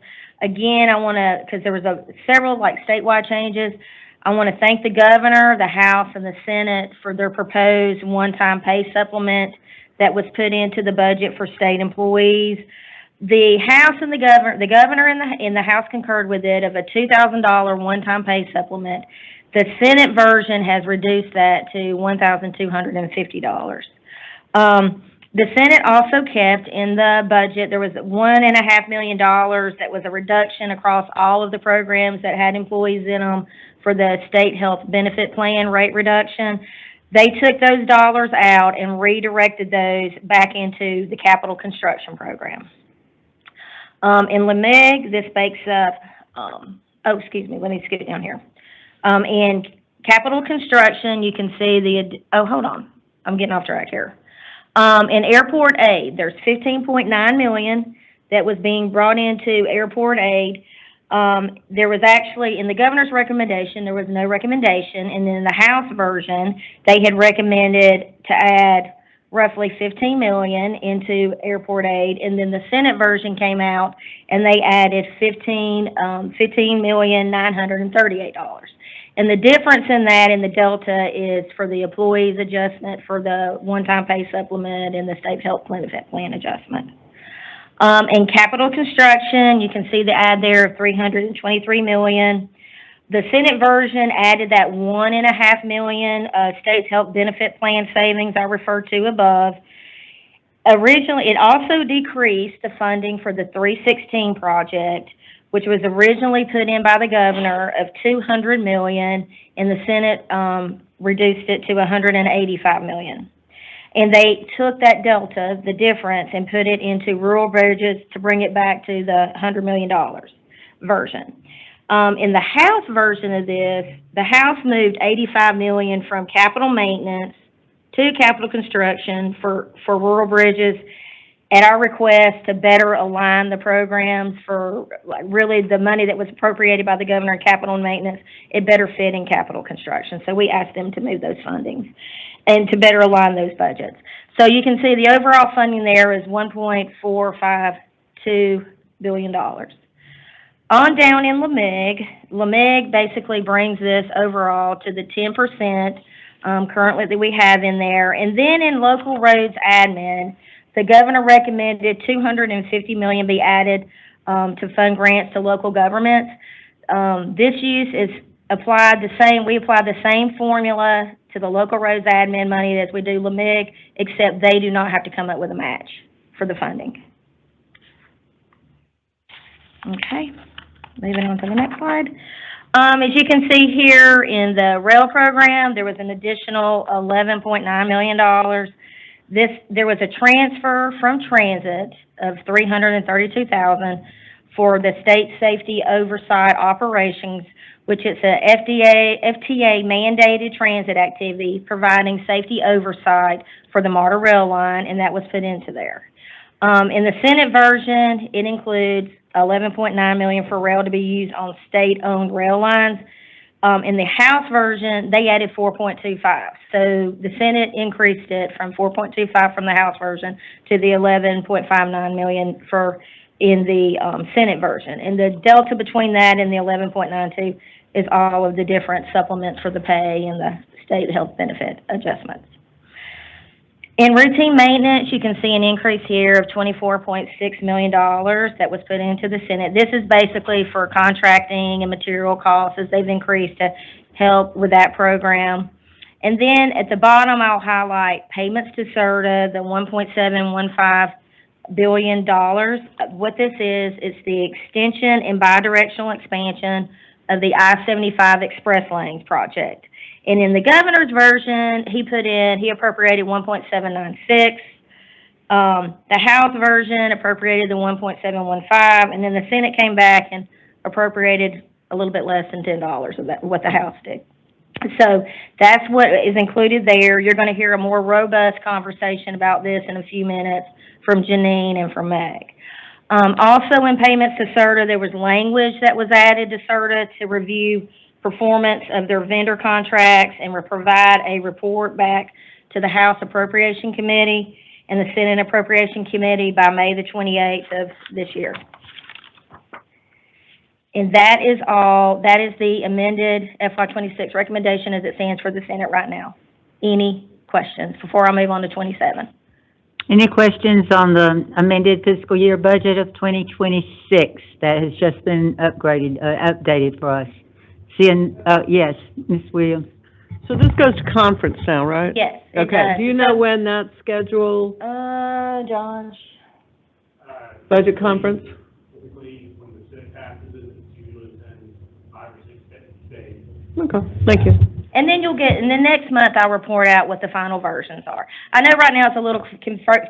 Again, I want to, because there was several like statewide changes, I want to thank the governor, the House, and the Senate for their proposed one-time pay supplement that was put into the budget for state employees. The House and the governor and the House concurred with it of a $2,000 one-time pay supplement. The Senate version has reduced that to $1,250. The Senate also kept in the budget, there was $1.5 million that was a reduction across all of the programs that had employees in them for the state health benefit plan rate reduction. They took those dollars out and redirected those back into the capital construction program. In LMIG, this makes up oh, excuse me, let me skip down here. In capital construction, you can see hold on, I'm getting off track here. In airport aid, there's $15.9 million that was being brought into airport aid. There was actually, in the governor's recommendation, there was no recommendation, and then in the House version, they had recommended to add roughly $15 million into airport aid, and then the Senate version came out, and they added $15,938,000. And the difference in that in the delta is for the employees adjustment for the one-time pay supplement and the state health benefit plan adjustment. In capital construction, you can see the add there of $323 million. The Senate version added that $1.5 million state's health benefit plan savings I referred to above. Originally, it also decreased the funding for the 316 project, which was originally put in by the governor of $200 million, and the Senate reduced it to $185 million. And they took that delta, the difference, and put it into rural bridges to bring it back to the $100 million version. In the House version of this, the House moved $85 million from capital maintenance to capital construction for rural bridges at our request to better align the programs for really the money that was appropriated by the governor in capital and maintenance. It better fit in capital construction. So we asked them to move those fundings and to better align those budgets. So you can see the overall funding there is $1.452 billion. On down in LMIG basically brings this overall to the 10% currently that we have in there. And then in local roads admin, the governor recommended $250 million be added to fund grants to local governments. This use is we apply the same formula to the local roads admin money as we do LMIG, except they do not have to come up with a match for the funding. Okay. Moving on to the next slide. As you can see here in the rail program, there was an additional $11.9 million. There was a transfer from transit of $332,000 for the state safety oversight operations, which is a FTA mandated transit activity providing safety oversight for the MARTA rail line, and that was put into there. In the Senate version, it includes $11.9 million for rail to be used on state-owned rail lines. In the House version, they added 4.25. So the Senate increased it from 4.25 from the House version to the 11.59 million in the Senate version. And the delta between that and the 11.92 is all of the different supplements for the pay and the state health benefit adjustments. In routine maintenance, you can see an increase here of $24.6 million that was put into the Senate. This is basically for contracting and material costs as they've increased to help with that program. And then at the bottom, I'll highlight payments to CERTA, the $1.715 billion. What this is, it's the extension and bidirectional expansion of the I-75 Express Lanes project. And in the governor's version, he appropriated 1.796. The House version appropriated the 1.715, and then the Senate came back and appropriated a little bit less than $10 of that, what the House did. So that's what is included there. You're going to hear a more robust conversation about this in a few minutes from Janine and from Meg. Also in payments to CERTA, there was language that was added to CERTA to review performance of their vendor contracts and will provide a report back to the House Appropriation Committee and the Senate Appropriation Committee by May the 28th of this year. And that is all. That is the amended FY26 recommendation as it stands for the Senate right now. Any questions before I move on to 27? Any questions on the amended fiscal year budget of 2026 that has just been updated for us? Yes, Ms. Williams. So this goes to conference now, right? Yes. Okay, do you know when that's scheduled, Josh? budget conference? Typically, when the Senate passes it, it's usually within 5 or 6 days. Okay, thank you. And then and then next month I'll report out what the final versions are. I know right now it's a little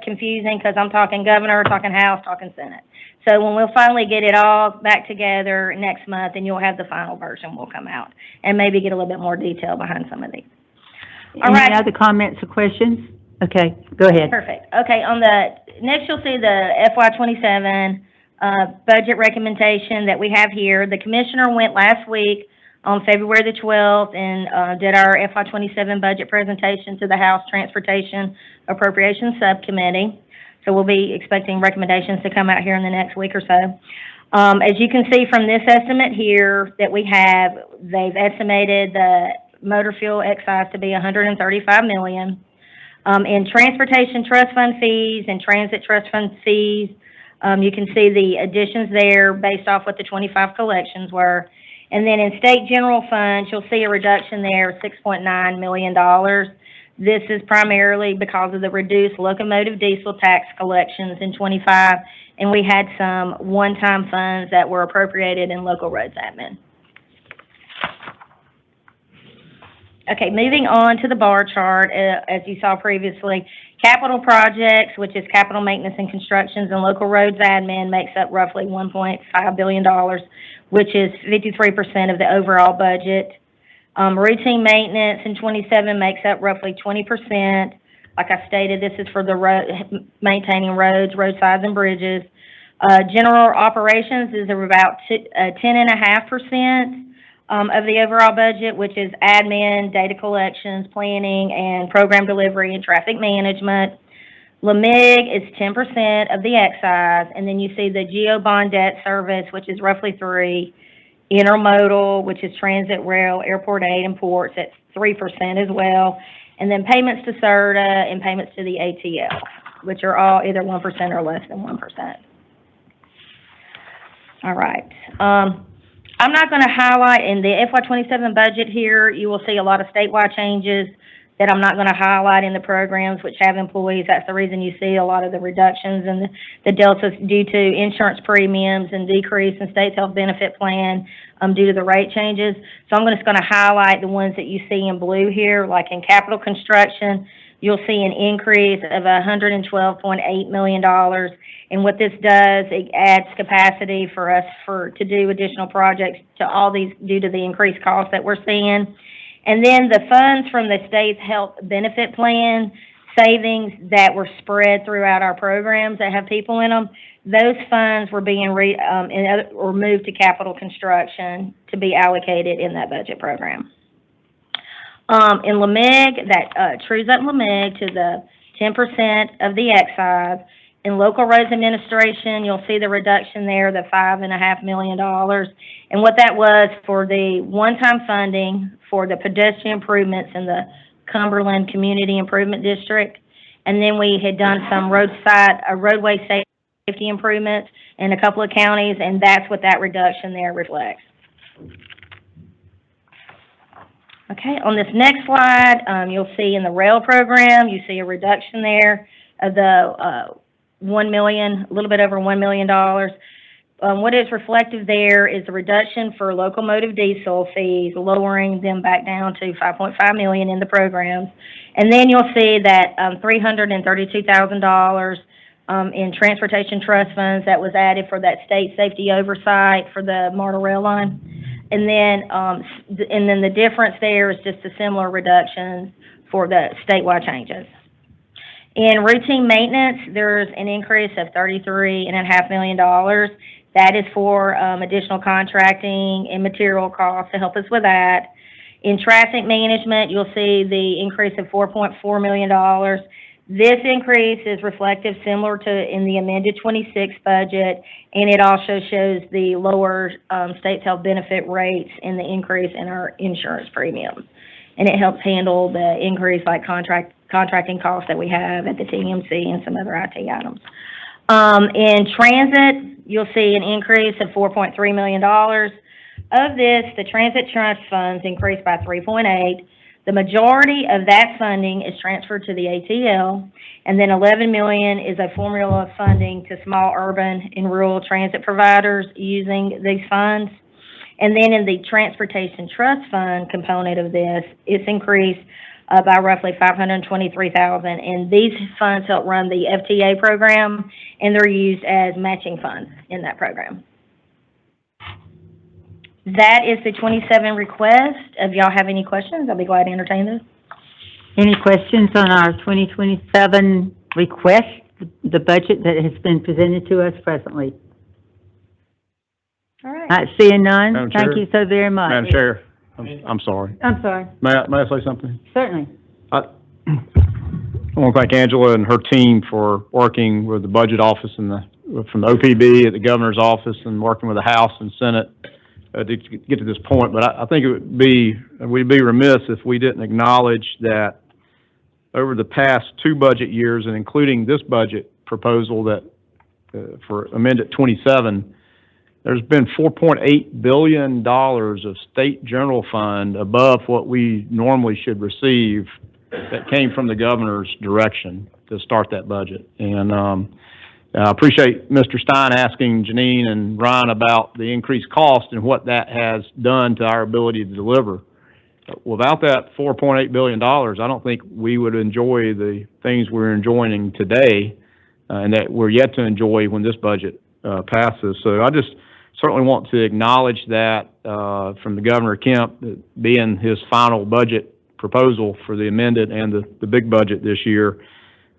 confusing because I'm talking governor, talking House, talking Senate. So when we'll finally get it all back together next month, and you'll have the final version will come out, and maybe get a little bit more detail behind some of these. All right. Any other comments or questions? Okay, go ahead. Perfect. Okay, on the, next you'll see the FY '27, budget recommendation that we have here. The commissioner went last week on February the 12th and, did our FY '27 budget presentation to the House Transportation Appropriations Subcommittee. So we'll be expecting recommendations to come out here in the next week or so. As you can see from this estimate here that we have, they've estimated the motor fuel excise to be $135 million. In transportation trust fund fees and transit trust fund fees, you can see the additions there based off what the 25 collections were. And then in state general funds, you'll see a reduction there of $6.9 million. This is primarily because of the reduced locomotive diesel tax collections in 25, and we had some one-time funds that were appropriated in local roads admin. Okay, moving on to the bar chart, as you saw previously, capital projects, which is capital maintenance and constructions and local roads admin, makes up roughly $1.5 billion, which is 53% of the overall budget. Routine maintenance in 27 makes up roughly 20%. Like I stated, this is for the maintaining roads, roadsides, and bridges. General operations is about 10.5%. Of the overall budget, which is admin, data collections, planning, and program delivery and traffic management. LMIG is 10% of the excise, and then you see the GEO bond debt service, which is roughly 3%. Intermodal, which is transit, rail, airport aid, and ports, at 3% as well. And then payments to CERTA and payments to the ATL, which are all either 1% or less than 1%. All right. I'm not going to highlight in the FY '27 budget here. You will see a lot of statewide changes that I'm not going to highlight in the programs which have employees. That's the reason you see a lot of the reductions and the deltas due to insurance premiums and decrease in state's health benefit plan due to the rate changes. So I'm just going to highlight the ones that you see in blue here, like in capital construction. You'll see an increase of $112.8 million. And what this does, it adds capacity for us to do additional projects to all these due to the increased costs that we're seeing. And then the funds from the state's health benefit plan, savings that were spread throughout our programs that have people in them, those funds were being or moved to capital construction to be allocated in that budget program. In LMIG, that trues up LMIG to the 10% of the excise. In local roads administration, you'll see the reduction there, the $5.5 million. And what that was for the one-time funding for the pedestrian improvements in the Cumberland Community Improvement District. And then we had done some roadway safety improvements in a couple of counties, and that's what that reduction there reflects. Okay, on this next slide, you'll see in the rail program, you see a reduction there of the $1 million, a little bit over $1 million. What is reflective there is a reduction for locomotive diesel fees, lowering them back down to $5.5 million in the programs. And then you'll see that $332,000 in transportation trust funds that was added for that state safety oversight for the MARTA rail line. And then the difference there is just a similar reduction for the statewide changes. In routine maintenance, there's an increase of $33.5 million. That is for additional contracting and material costs to help us with that. In traffic management, you'll see the increase of $4.4 million. This increase is reflective similar to in the amended 26 budget, and it also shows the lower state's health benefit rates and the increase in our insurance premiums. And it helps handle the increase like contracting costs that we have at the TMC and some other IT items. In transit, you'll see an increase of $4.3 million. Of this, the transit trust funds increased by 3.8. The majority of that funding is transferred to the ATL, and then $11 million is a formula of funding to small urban and rural transit providers using these funds. And then in the transportation trust fund component of this, it's increased by roughly $523,000. And these funds help run the FTA program, and they're used as matching funds in that program. That is the 27 request. If y'all have any questions, I'll be glad to entertain those. Any questions on our 2027 request, the budget that has been presented to us presently? All right. Seeing none, Madam thank Chair? you so very much. Madam Chair, I'm sorry. I'm sorry, May I say something? certainly. I want to thank Angela and her team for working with the budget office and from the OPB at the governor's office and working with the House and Senate to get to this point. But I think we'd be remiss if we didn't acknowledge that over the past 2 budget years, and including this budget proposal that for amended 27, there's been $4.8 billion of state general fund above what we normally should receive that came from the governor's direction to start that budget. And I appreciate Mr. Stein asking Janine and Ryan about the increased cost and what that has done to our ability to deliver. Without that $4.8 billion, I don't think we would enjoy the things we're enjoying today and that we're yet to enjoy when this budget passes. So I just certainly want to acknowledge that from the Governor Kemp, being his final budget proposal for the amended and the big budget this year,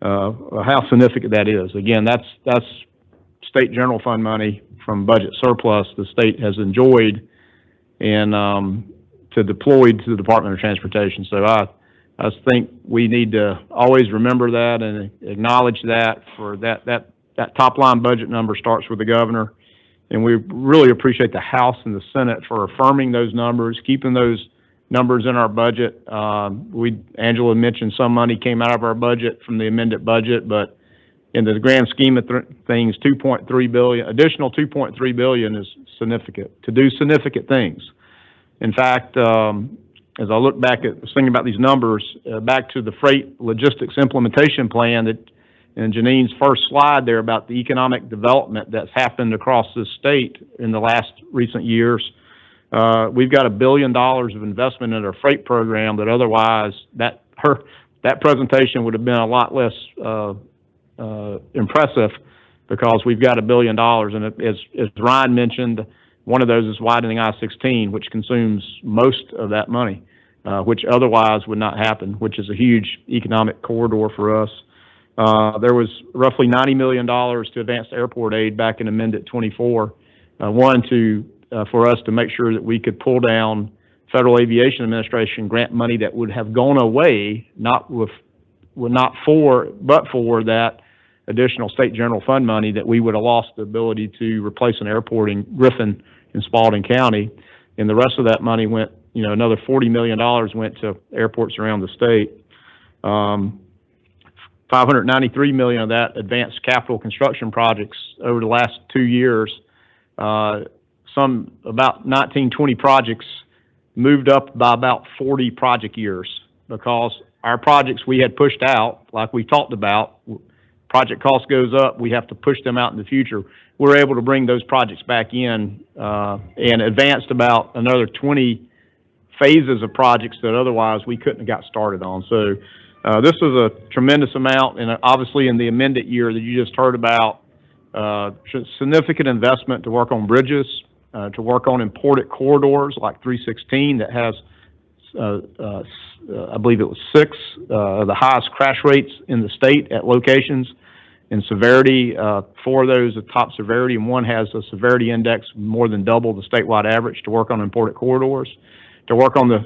how significant that is. Again, that's state general fund money from budget surplus the state has enjoyed and to deploy to the Department of Transportation. So I just think we need to always remember that and acknowledge that for that top line budget number starts with the governor. And we really appreciate the House and the Senate for affirming those numbers, keeping those numbers in our budget. Angela mentioned some money came out of our budget from the amended budget, but in the grand scheme of things, $2.3 billion, additional $2.3 billion is significant to do significant things. In fact, as I look back at thinking about these numbers, back to the freight logistics implementation plan that in Janine's first slide there about the economic development that's happened across this state in the last recent years, we've got $1 billion of investment in our freight program that otherwise that presentation would have been a lot less impressive because we've got $1 billion. And as Ryan mentioned, one of those is widening I-16, which consumes most of that money, which otherwise would not happen, which is a huge economic corridor for us. There was roughly $90 million to advanced airport aid back in amended 24. One, for us to make sure that we could pull down Federal Aviation Administration grant money that would have gone away, but for that additional state general fund money that we would have lost the ability to replace an airport in Griffin in Spalding County. And the rest of that money went, another $40 million went to airports around the state. $593 million of that advanced capital construction projects over the last 2 years. Some about 19, 20 projects moved up by about 40 project years because our projects we had pushed out, like we talked about, project cost goes up, we have to push them out in the future. We're able to bring those projects back in and advanced about another 20 phases of projects that otherwise we couldn't have got started on. So this is a tremendous amount, and obviously in the amended year that you just heard about, significant investment to work on bridges, to work on important corridors like 316 that has, I believe it was 6 of the highest crash rates in the state at locations. In severity, 4 of those are top severity, and 1 has a severity index more than double the statewide average to work on important corridors, to work on the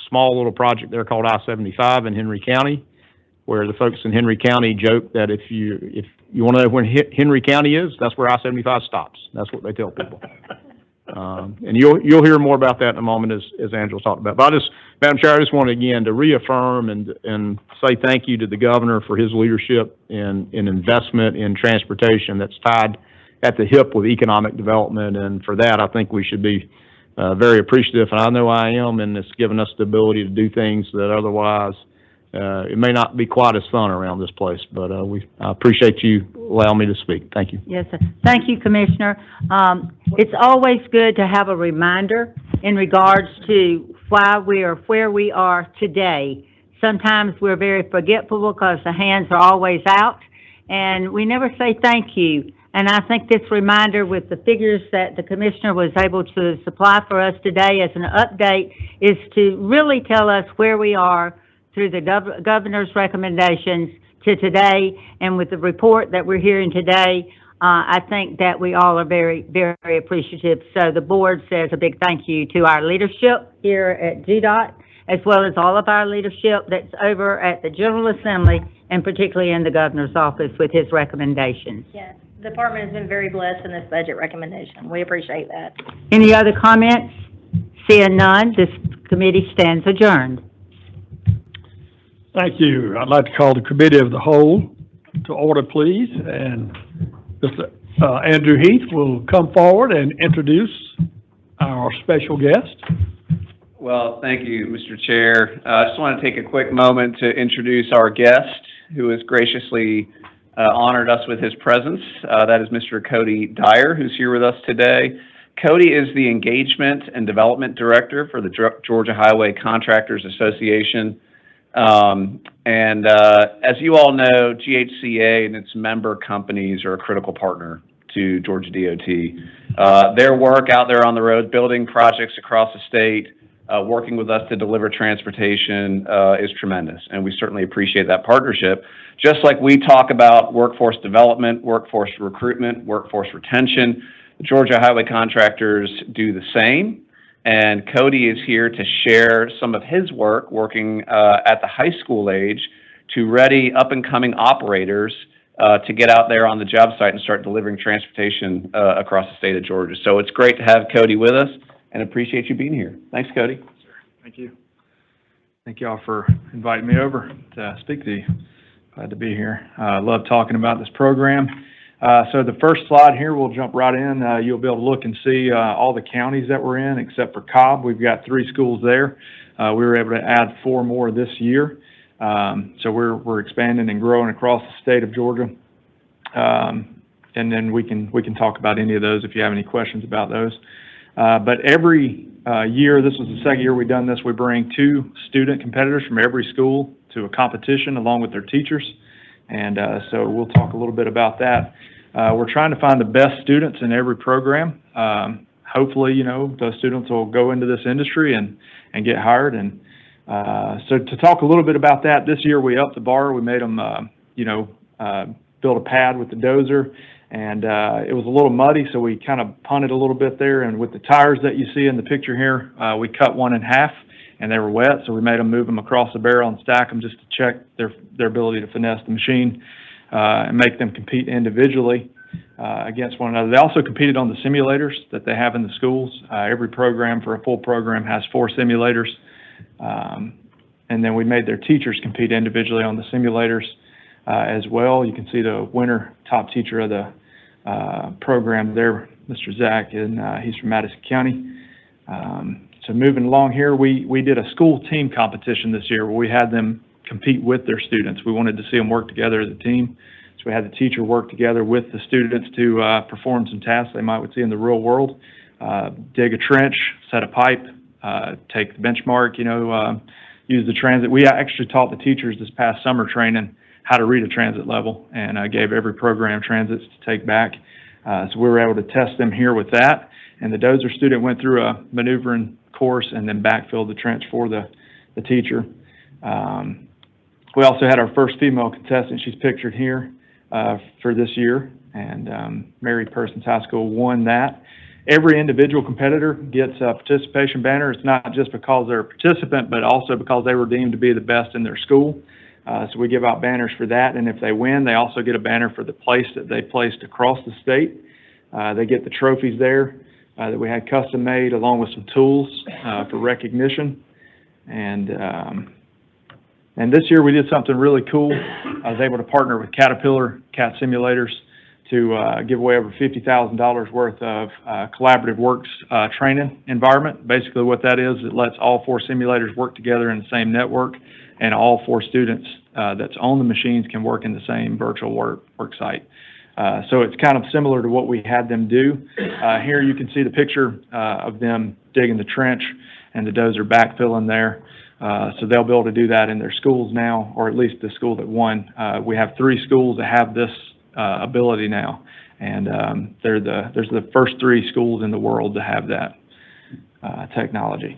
small little project there called I-75 in Henry County, where the folks in Henry County joke that if you want to know where Henry County is, that's where I-75 stops. That's what they tell people. And you'll hear more about that in a moment as Angela talked about. But Madam Chair, I just want again to reaffirm and say thank you to the governor for his leadership in investment in transportation that's tied at the hip with economic development. And for that, I think we should be very appreciative. And I know I am, and it's given us the ability to do things that otherwise it may not be quite as fun around this place. But I appreciate you allowing me to speak. Thank you. Yes, sir. Thank you, Commissioner. It's always good to have a reminder in regards to why we are where we are today. Sometimes we're very forgetful because the hands are always out, and we never say thank you. And I think this reminder with the figures that the commissioner was able to supply for us today as an update is to really tell us where we are through the governor's recommendations to today, and with the report that we're hearing today, I think that we all are very, very appreciative. So the board says a big thank you to our leadership here at GDOT, as well as all of our leadership that's over at the General Assembly, and particularly in the governor's office with his recommendations. Yes, the department has been very blessed in this budget recommendation. We appreciate that. Any other comments? Seeing none, this committee stands adjourned. Thank you. I'd like to call the Committee of the Whole to order, please, and Mr. Andrew Heath will come forward and introduce our special guest. Well, thank you, Mr. Chair. I just want to take a quick moment to introduce our guest, who has graciously honored us with his presence. That is Mr. Cody Dyer, who's here with us today. Cody is the Engagement and Development Director for the Georgia Highway Contractors Association. As you all know, GHCA and its member companies are a critical partner to Georgia DOT. Their work out there on the road, building projects across the state, working with us to deliver transportation is tremendous, and we certainly appreciate that partnership. Just like we talk about workforce development, workforce recruitment, workforce retention, the Georgia Highway Contractors do the same. And Cody is here to share some of his work working at the high school age to ready up-and-coming operators to get out there on the job site and start delivering transportation across the state of Georgia. So it's great to have Cody with us, and appreciate you being here. Thanks, Cody. Thank you. Thank you all for inviting me over to speak to you. Glad to be here. I love talking about this program. So the first slide here, we'll jump right in. You'll be able to look and see all the counties that we're in, except for Cobb. We've got 3 schools there. We were able to add 4 more this year. So we're expanding and growing across the state of Georgia. And then we can talk about any of those if you have any questions about those. But every year, this was the second year we've done this, we bring 2 student competitors from every school to a competition along with their teachers. And so we'll talk a little bit about that. We're trying to find the best students in every program. Hopefully, you know, those students will go into this industry and get hired. And so to talk a little bit about that, this year we upped the bar. We made them, build a pad with the dozer. And it was a little muddy, so we kind of punted a little bit there. And with the tires that you see in the picture here, we cut one in half, and they were wet, so we made them move them across the barrel and stack them just to check their ability to finesse the machine and make them compete individually against one another. They also competed on the simulators that they have in the schools. Every program for a full program has 4 simulators. And then we made their teachers compete individually on the simulators as well. You can see the winner top teacher of the program there, Mr. Zach, and he's from Madison County. So moving along here, we did a school team competition this year where we had them compete with their students. We wanted to see them work together as a team. So we had the teacher work together with the students to perform some tasks they might see in the real world. Dig a trench, set a pipe, take the benchmark, use the transit. We actually taught the teachers this past summer training how to read a transit level, and I gave every program transits to take back. So we were able to test them here with that. And the dozer student went through a maneuvering course and then backfilled the trench for the teacher. We also had our first female contestant. She's pictured here for this year, and Mary Persons High School won that. Every individual competitor gets a participation banner. It's not just because they're a participant, but also because they were deemed to be the best in their school. So we give out banners for that, and if they win, they also get a banner for the place that they placed across the state. They get the trophies there that we had custom made, along with some tools for recognition. And this year we did something really cool. I was able to partner with Caterpillar CAT Simulators to give away over $50,000 worth of collaborative works training environment. Basically what that is, it lets all 4 simulators work together in the same network, and all 4 students that's on the machines can work in the same virtual work site. So it's kind of similar to what we had them do. Here you can see the picture of them digging the trench, and the dozer backfilling there. So they'll be able to do that in their schools now, or at least the school that won. We have 3 schools that have this ability now, and there's the first 3 schools in the world to have that technology.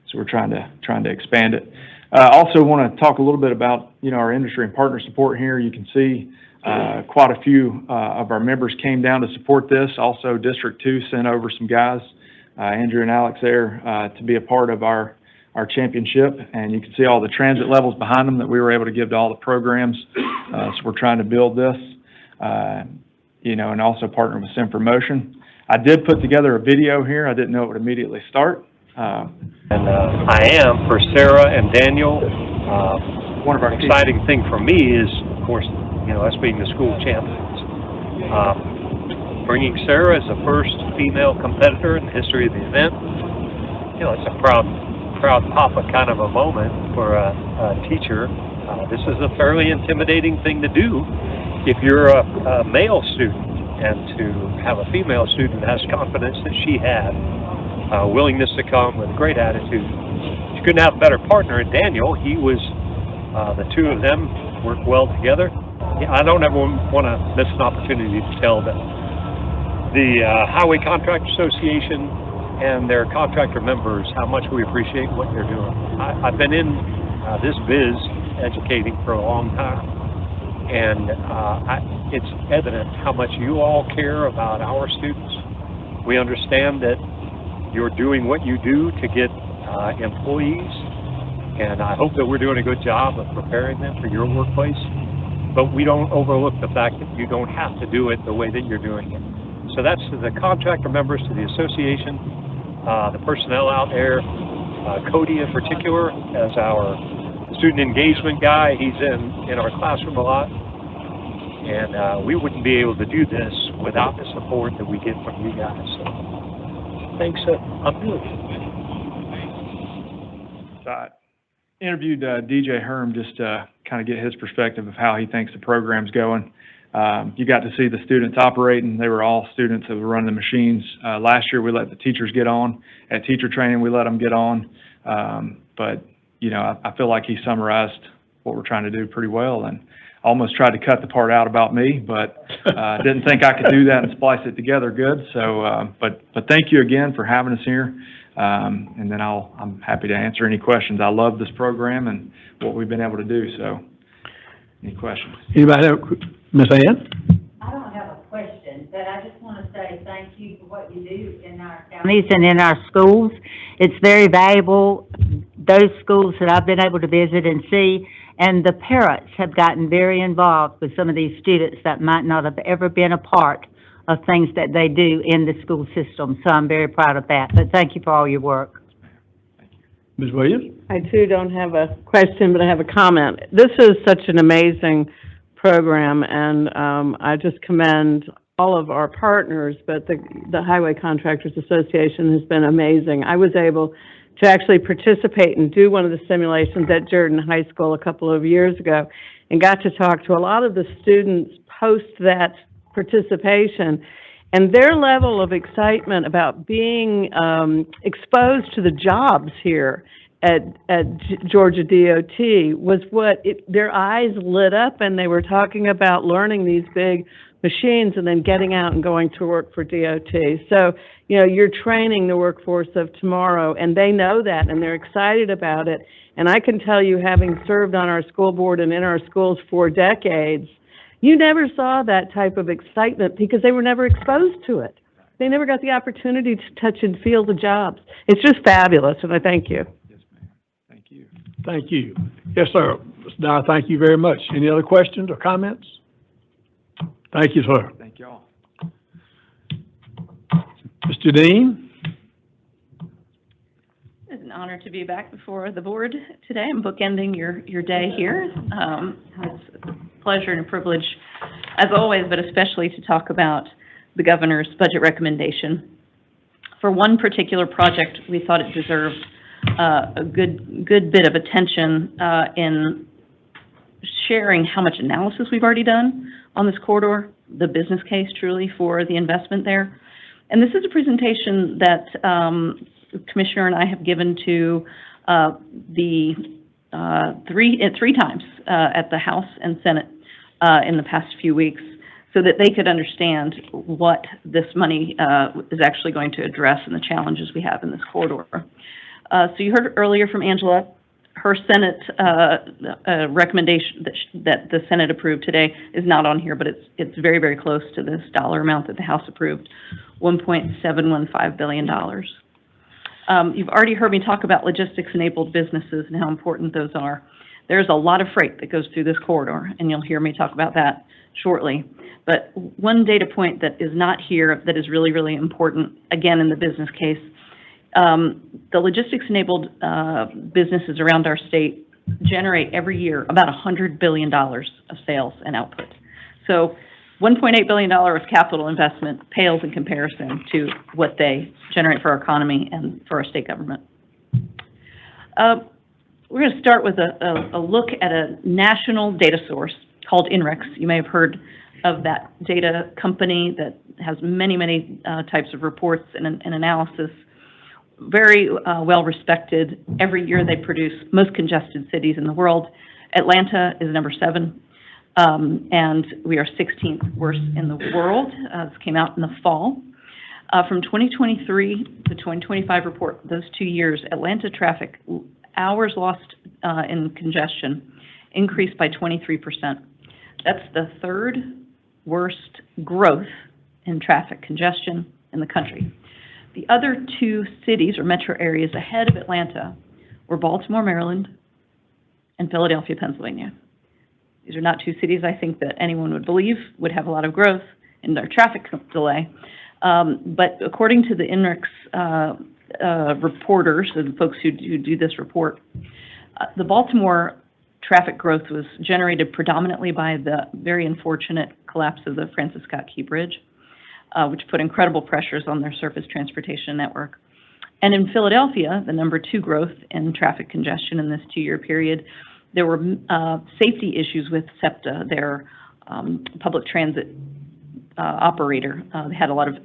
So we're trying to expand it. Also want to talk a little bit about, our industry and partner support here. You can see quite a few of our members came down to support this. Also, District 2 sent over some guys, Andrew and Alex there, to be a part of our championship. And you can see all the transit levels behind them that we were able to give to all the programs. So we're trying to build this, and also partner with SimForMotion. I did put together a video here. I didn't know it would immediately start. And I am for Sarah and Daniel. One of our exciting thing for me is, of course, us being the school champions. Bringing Sarah as the first female competitor in the history of the event, it's a proud papa kind of a moment for a teacher. This is a fairly intimidating thing to do if you're a male student, and to have a female student that has confidence that she had. Willingness to come with a great attitude. She couldn't have a better partner in Daniel. He was, the two of them work well together. I don't ever want to miss an opportunity to tell the Highway Contractor Association and their contractor members how much we appreciate what they're doing. I've been in this biz educating for a long time, and it's evident how much you all care about our students. We understand that you're doing what you do to get employees, and I hope that we're doing a good job of preparing them for your workplace, but we don't overlook the fact that you don't have to do it the way that you're doing it. So that's to the contractor members, to the association, the personnel out there, Cody in particular, as our student engagement guy. He's in our classroom a lot, and we wouldn't be able to do this without the support that we get from you guys. So, thanks. I'm good. So I interviewed DJ Herm just to kind of get his perspective of how he thinks the program's going. You got to see the students operating. They were all students that were running the machines. Last year, we let the teachers get on. At teacher training, we let them get on. But I feel like he summarized what we're trying to do pretty well, and almost tried to cut the part out about me, but didn't think I could do that and splice it together good. So, but thank you again for having us here. And then I'm happy to answer any questions. I love this program and what we've been able to do. So, any questions? Anybody have, Ms. Ann? I don't have a question, but I just want to say thank you for what you do in our counties and in our schools. It's very valuable. Those schools that I've been able to visit and see, and the parents have gotten very involved with some of these students that might not have ever been a part of things that they do in the school system. So I'm very proud of that. But thank you for all your work. Ms. Williams? I too don't have a question, but I have a comment. This is such an amazing program, and I just commend all of our partners, but the Highway Contractors Association has been amazing. I was able to actually participate and do one of the simulations at Jordan High School a couple of years ago, and got to talk to a lot of the students post that participation, and their level of excitement about being exposed to the jobs here at Georgia DOT was their eyes lit up, and they were talking about learning these big machines and then getting out and going to work for DOT. So, you're training the workforce of tomorrow, and they know that, and they're excited about it. And I can tell you, having served on our school board and in our schools for decades, you never saw that type of excitement because they were never exposed to it. They never got the opportunity to touch and feel the jobs. It's just fabulous, and I thank you. Yes, ma'am. Thank you. Thank you. Yes, sir. Ms. Dye, thank you very much. Any other questions or comments? Thank you, sir. Thank y'all. Mr. Dean? It's an honor to be back before the board today. I'm bookending your day here. It's a pleasure and a privilege, as always, but especially to talk about the governor's budget recommendation. For one particular project, we thought it deserved a good bit of attention in sharing how much analysis we've already done on this corridor, the business case truly for the investment there. And this is a presentation that Commissioner and I have given to three times at the House and Senate in the past few weeks, so that they could understand what this money is actually going to address and the challenges we have in this corridor. So you heard earlier from Angela, her Senate recommendation that the Senate approved today is not on here, but it's very, very close to this dollar amount that the House approved, $1.715 billion. You've already heard me talk about logistics-enabled businesses and how important those are. There's a lot of freight that goes through this corridor, and you'll hear me talk about that shortly. But one data point that is not here that is really, really important, again, in the business case, the logistics-enabled businesses around our state generate every year about $100 billion of sales and output. So $1.8 billion of capital investment pales in comparison to what they generate for our economy and for our state government. We're going to start with a look at a national data source called INRIX. You may have heard of that data company that has many, many types of reports and analysis. Very well respected. Every year they produce most congested cities in the world. Atlanta is number 7, and we are 16th worst in the world. This came out in the fall. From 2023 to 2025 report, those 2 years, Atlanta traffic hours lost in congestion increased by 23%. That's the 3rd worst growth in traffic congestion in the country. The other 2 cities or metro areas ahead of Atlanta were Baltimore, Maryland, and Philadelphia, Pennsylvania. These are not 2 cities I think that anyone would believe would have a lot of growth in their traffic delay. But according to the INRIX reporters, the folks who do this report, the Baltimore traffic growth was generated predominantly by the very unfortunate collapse of the Francis Scott Key Bridge, which put incredible pressures on their surface transportation network. And in Philadelphia, the number 2 growth in traffic congestion in this 2-year period, there were safety issues with SEPTA, their public transit operator. They had a lot of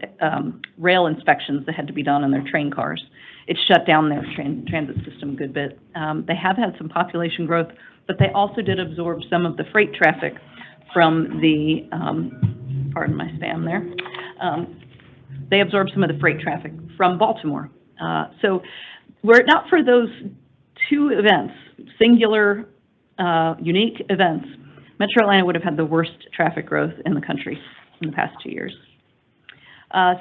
rail inspections that had to be done on their train cars. It shut down their transit system a good bit. They have had some population growth, but they also did absorb some of the freight traffic from the, pardon my spam there, they absorbed some of the freight traffic from Baltimore. So were it not for those 2 events, singular, unique events, Metro Atlanta would have had the worst traffic growth in the country in the past 2 years.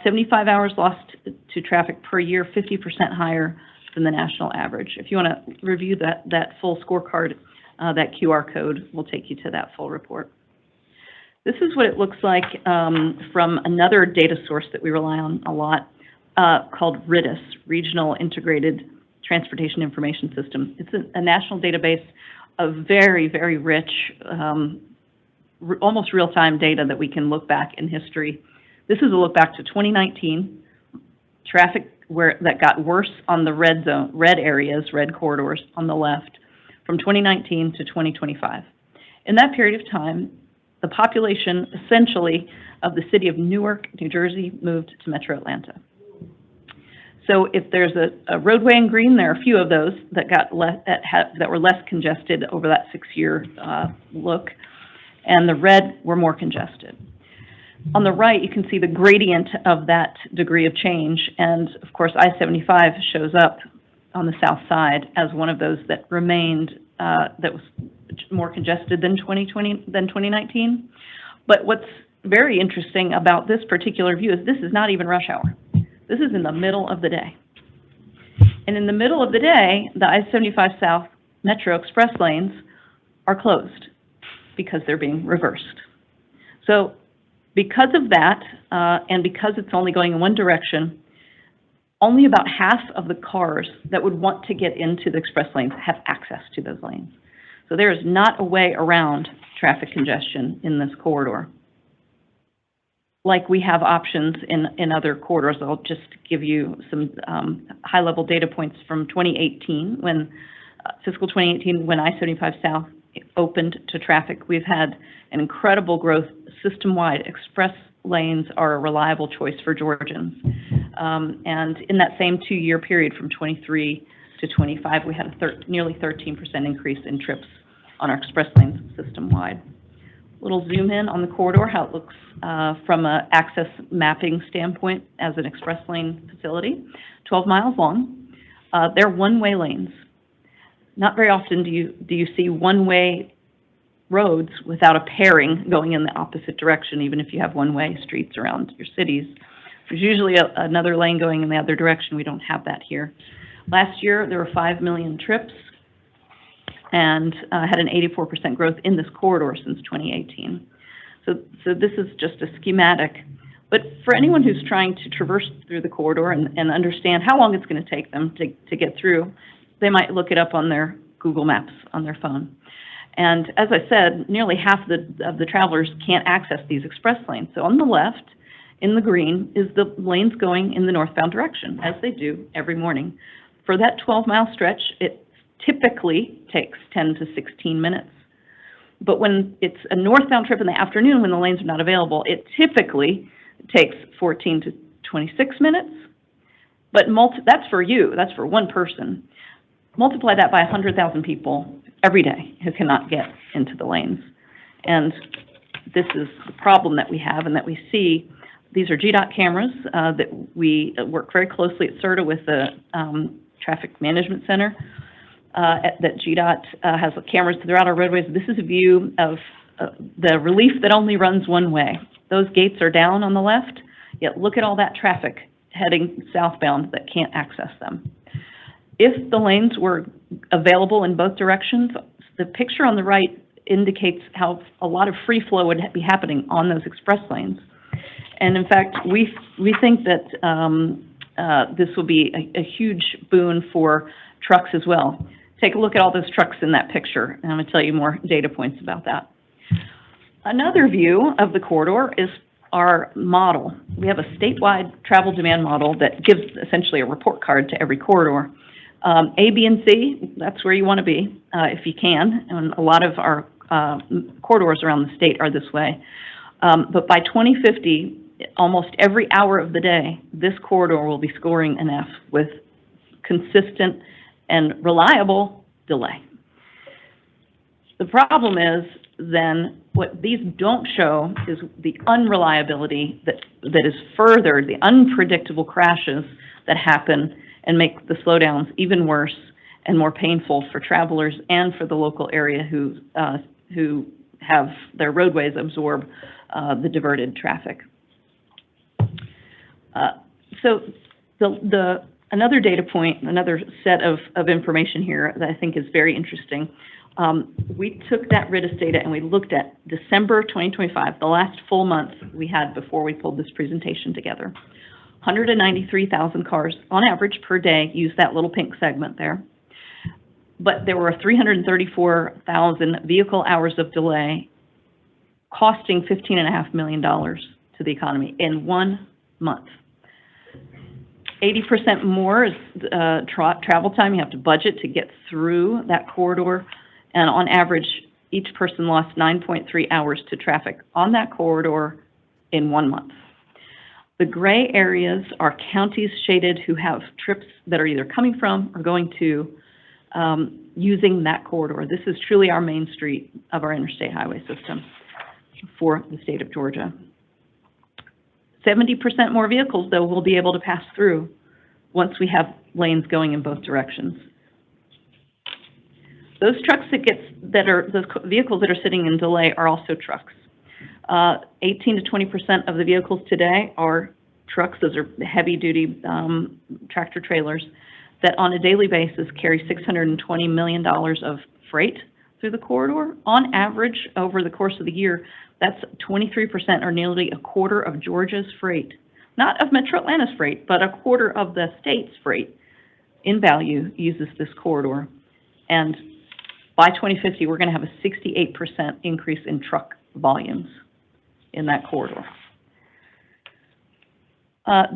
75 hours lost to traffic per year, 50% higher than the national average. If you want to review that full scorecard, that QR code will take you to that full report. This is what it looks like from another data source that we rely on a lot called RITIS, Regional Integrated Transportation Information System. It's a national database of very, very rich, almost real-time data that we can look back in history. This is a look back to 2019, traffic that got worse on the red areas, red corridors on the left, from 2019 to 2025. In that period of time, the population, essentially, of the city of Newark, New Jersey, moved to Metro Atlanta. So if there's a roadway in green, there are a few of those that that were less congested over that 6-year look, and the red were more congested. On the right, you can see the gradient of that degree of change, and of course, I-75 shows up on the south side as one of those that remained, that was more congested than 2019. But what's very interesting about this particular view is this is not even rush hour. This is in the middle of the day. And in the middle of the day, the I-75 South Metro Express lanes are closed because they're being reversed. So because of that, and because it's only going in one direction, only about half of the cars that would want to get into the express lanes have access to those lanes. So there is not a way around traffic congestion in this corridor, like we have options in other corridors. I'll just give you some high-level data points from 2018, when fiscal 2018, when I-75 South opened to traffic. We've had an incredible growth system-wide. Express lanes are a reliable choice for Georgians. And in that same two-year period from '23 to '25, we had a nearly 13% increase in trips on our express lanes system-wide. Little zoom in on the corridor, how it looks from a access mapping standpoint as an express lane facility. 12 miles long. They're one-way lanes. Not very often do you see one-way roads without a pairing going in the opposite direction, even if you have one-way streets around your cities. There's usually another lane going in the other direction. We don't have that here. Last year, there were 5 million trips and had an 84% growth in this corridor since 2018. So this is just a schematic. But for anyone who's trying to traverse through the corridor and understand how long it's going to take them to get through, they might look it up on their Google Maps on their phone. And as I said, nearly half of the travelers can't access these express lanes. So on the left, in the green, is the lanes going in the northbound direction, as they do every morning. For that 12-mile stretch, it typically takes 10 to 16 minutes. But when it's a northbound trip in the afternoon, when the lanes are not available, it typically takes 14 to 26 minutes. But that's for you, that's for one person. Multiply that by 100,000 people every day who cannot get into the lanes. And this is the problem that we have and that we see. These are GDOT cameras that we work very closely at CERTA with the Traffic Management Center. That GDOT has cameras throughout our roadways. This is a view of the relief that only runs one way. Those gates are down on the left, yet look at all that traffic heading southbound that can't access them. If the lanes were available in both directions, the picture on the right indicates how a lot of free flow would be happening on those express lanes. And in fact, we think that this will be a huge boon for trucks as well. Take a look at all those trucks in that picture, and I'm going to tell you more data points about that. Another view of the corridor is our model. We have a statewide travel demand model that gives essentially a report card to every corridor. A, B, and C, that's where you want to be if you can, and a lot of our corridors around the state are this way. But by 2050, almost every hour of the day, this corridor will be scoring an F with consistent and reliable delay. The problem is then what these don't show is the unreliability that is furthered, the unpredictable crashes that happen and make the slowdowns even worse and more painful for travelers and for the local area who have their roadways absorb the diverted traffic. So another data point, another set of information here that I think is very interesting. We took that RIDIS data and we looked at December 2025, the last full month we had before we pulled this presentation together. 193,000 cars on average per day use that little pink segment there. But there were 334,000 vehicle hours of delay, costing $15.5 million to the economy in 1 month. 80% more is travel time you have to budget to get through that corridor. And on average, each person lost 9.3 hours to traffic on that corridor in 1 month. The gray areas are counties shaded who have trips that are either coming from or going to using that corridor. This is truly our main street of our interstate highway system for the state of Georgia. 70% more vehicles, though, will be able to pass through once we have lanes going in both directions. Those trucks those vehicles that are sitting in delay are also trucks. 18 to 20% of the vehicles today are trucks. Those are heavy-duty tractor trailers that on a daily basis carry $620 million of freight through the corridor. On average, over the course of the year, that's 23% or nearly a quarter of Georgia's freight. Not of Metro Atlanta's freight, but a quarter of the state's freight in value uses this corridor. And by 2050, we're going to have a 68% increase in truck volumes in that corridor.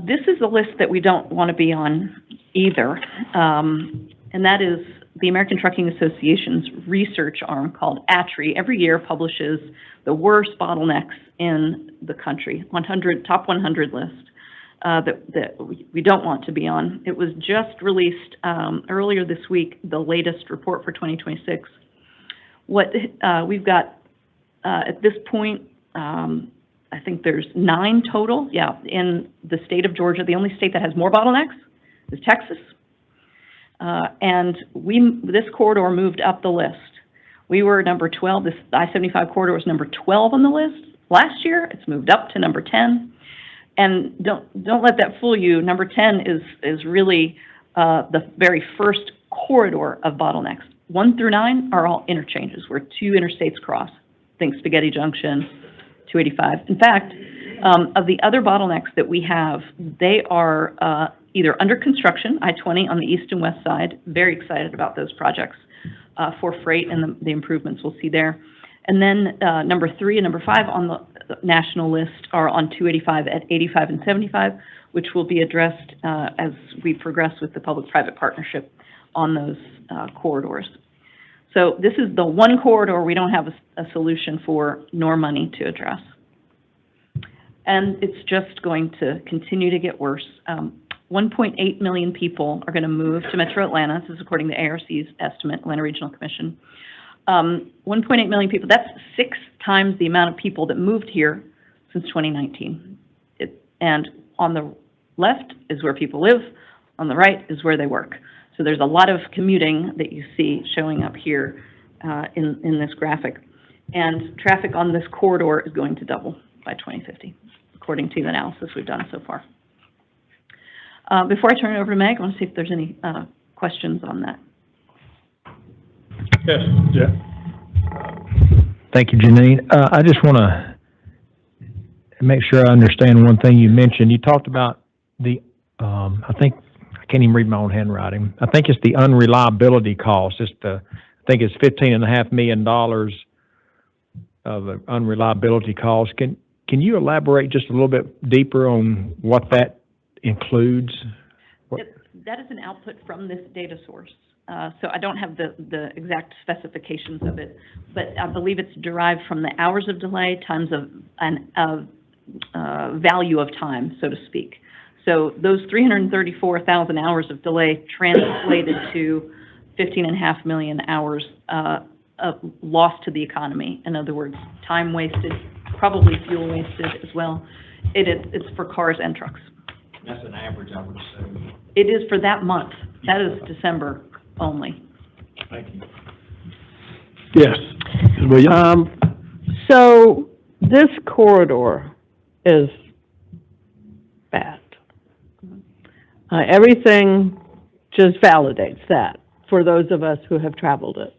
This is a list that we don't want to be on either, and that is the American Trucking Association's research arm called ATRI. Every year publishes the worst bottlenecks in the country, top 100 list. that we don't want to be on. It was just released earlier this week, the latest report for 2026. What we've got at this point, I think there's 9 total, in the state of Georgia. The only state that has more bottlenecks is Texas. And this corridor moved up the list. We were number 12. This I-75 corridor was number 12 on the list last year. It's moved up to number 10. And don't let that fool you. Number 10 is really the very first corridor of bottlenecks. 1 through 9 are all interchanges where 2 interstates cross. Think Spaghetti Junction, 285. In fact, of the other bottlenecks that we have, they are either under construction, I-20 on the east and west side. Very excited about those projects for freight and the improvements we'll see there. And then number 3 and number 5 on the national list are on 285 at 85 and 75, which will be addressed as we progress with the public-private partnership on those corridors. So this is the one corridor we don't have a solution for nor money to address. And it's just going to continue to get worse. 1.8 million people are going to move to Metro Atlanta. This is according to ARC's estimate, Atlanta Regional Commission. 1.8 million people, that's 6 times the amount of people that moved here since 2019. And on the left is where people live, on the right is where they work. So there's a lot of commuting that you see showing up here in this graphic. And traffic on this corridor is going to double by 2050, according to the analysis we've done so far. Before I turn it over to Meg, I want to see if there's any questions on that. Yes, Jeff. Thank you, Janine. I just want to make sure I understand one thing you mentioned. You talked about the, I can't even read my own handwriting. I think it's the unreliability cost. I think it's $15.5 million of the unreliability cost. Can you elaborate just a little bit deeper on what that includes? That is an output from this data source. So I don't have the exact specifications of it, but I believe it's derived from the hours of delay times of value of time, so to speak. So those 334,000 hours of delay translated to 15.5 million hours of loss to the economy. In other words, time wasted, probably fuel wasted as well. It's for cars and trucks. That's an average, I would assume. It is for that month. That is December only. Thank you. Yes. So this corridor is bad. Everything just validates that for those of us who have traveled it.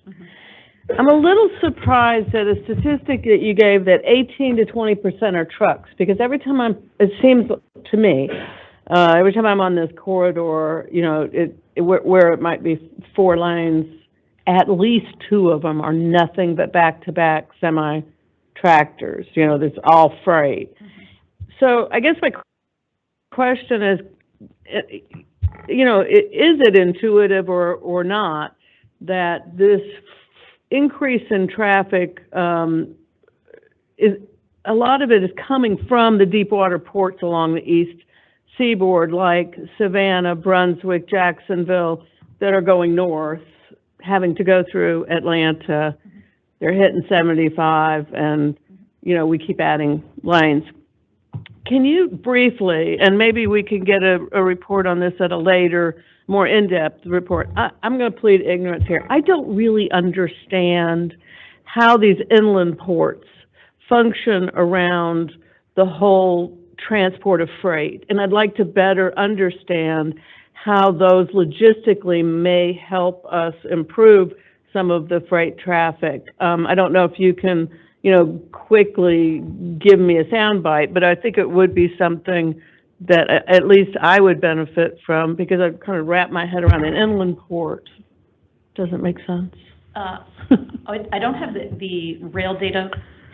I'm a little surprised at a statistic that you gave that 18 to 20% are trucks, because every time it seems to me, every time I'm on this corridor, you know, where it might be 4 lanes, at least 2 of them are nothing but back-to-back semi-tractors. You know, there's all freight. So I guess my question is, you know, is it intuitive or not that this increase in traffic is a lot of it is coming from the deep water ports along the east seaboard, like Savannah, Brunswick, Jacksonville, that are going north, having to go through Atlanta. They're hitting 75, and, you know, we keep adding lanes. Can you briefly, and maybe we can get a report on this at a later, more in-depth report. I'm going to plead ignorance here. I don't really understand how these inland ports function around the whole transport of freight. And I'd like to better understand how those logistically may help us improve some of the freight traffic. I don't know if you can, you know, quickly give me a soundbite, but I think it would be something that at least I would benefit from, because I've kind of wrapped my head around an inland port. Doesn't make sense. I don't have the rail data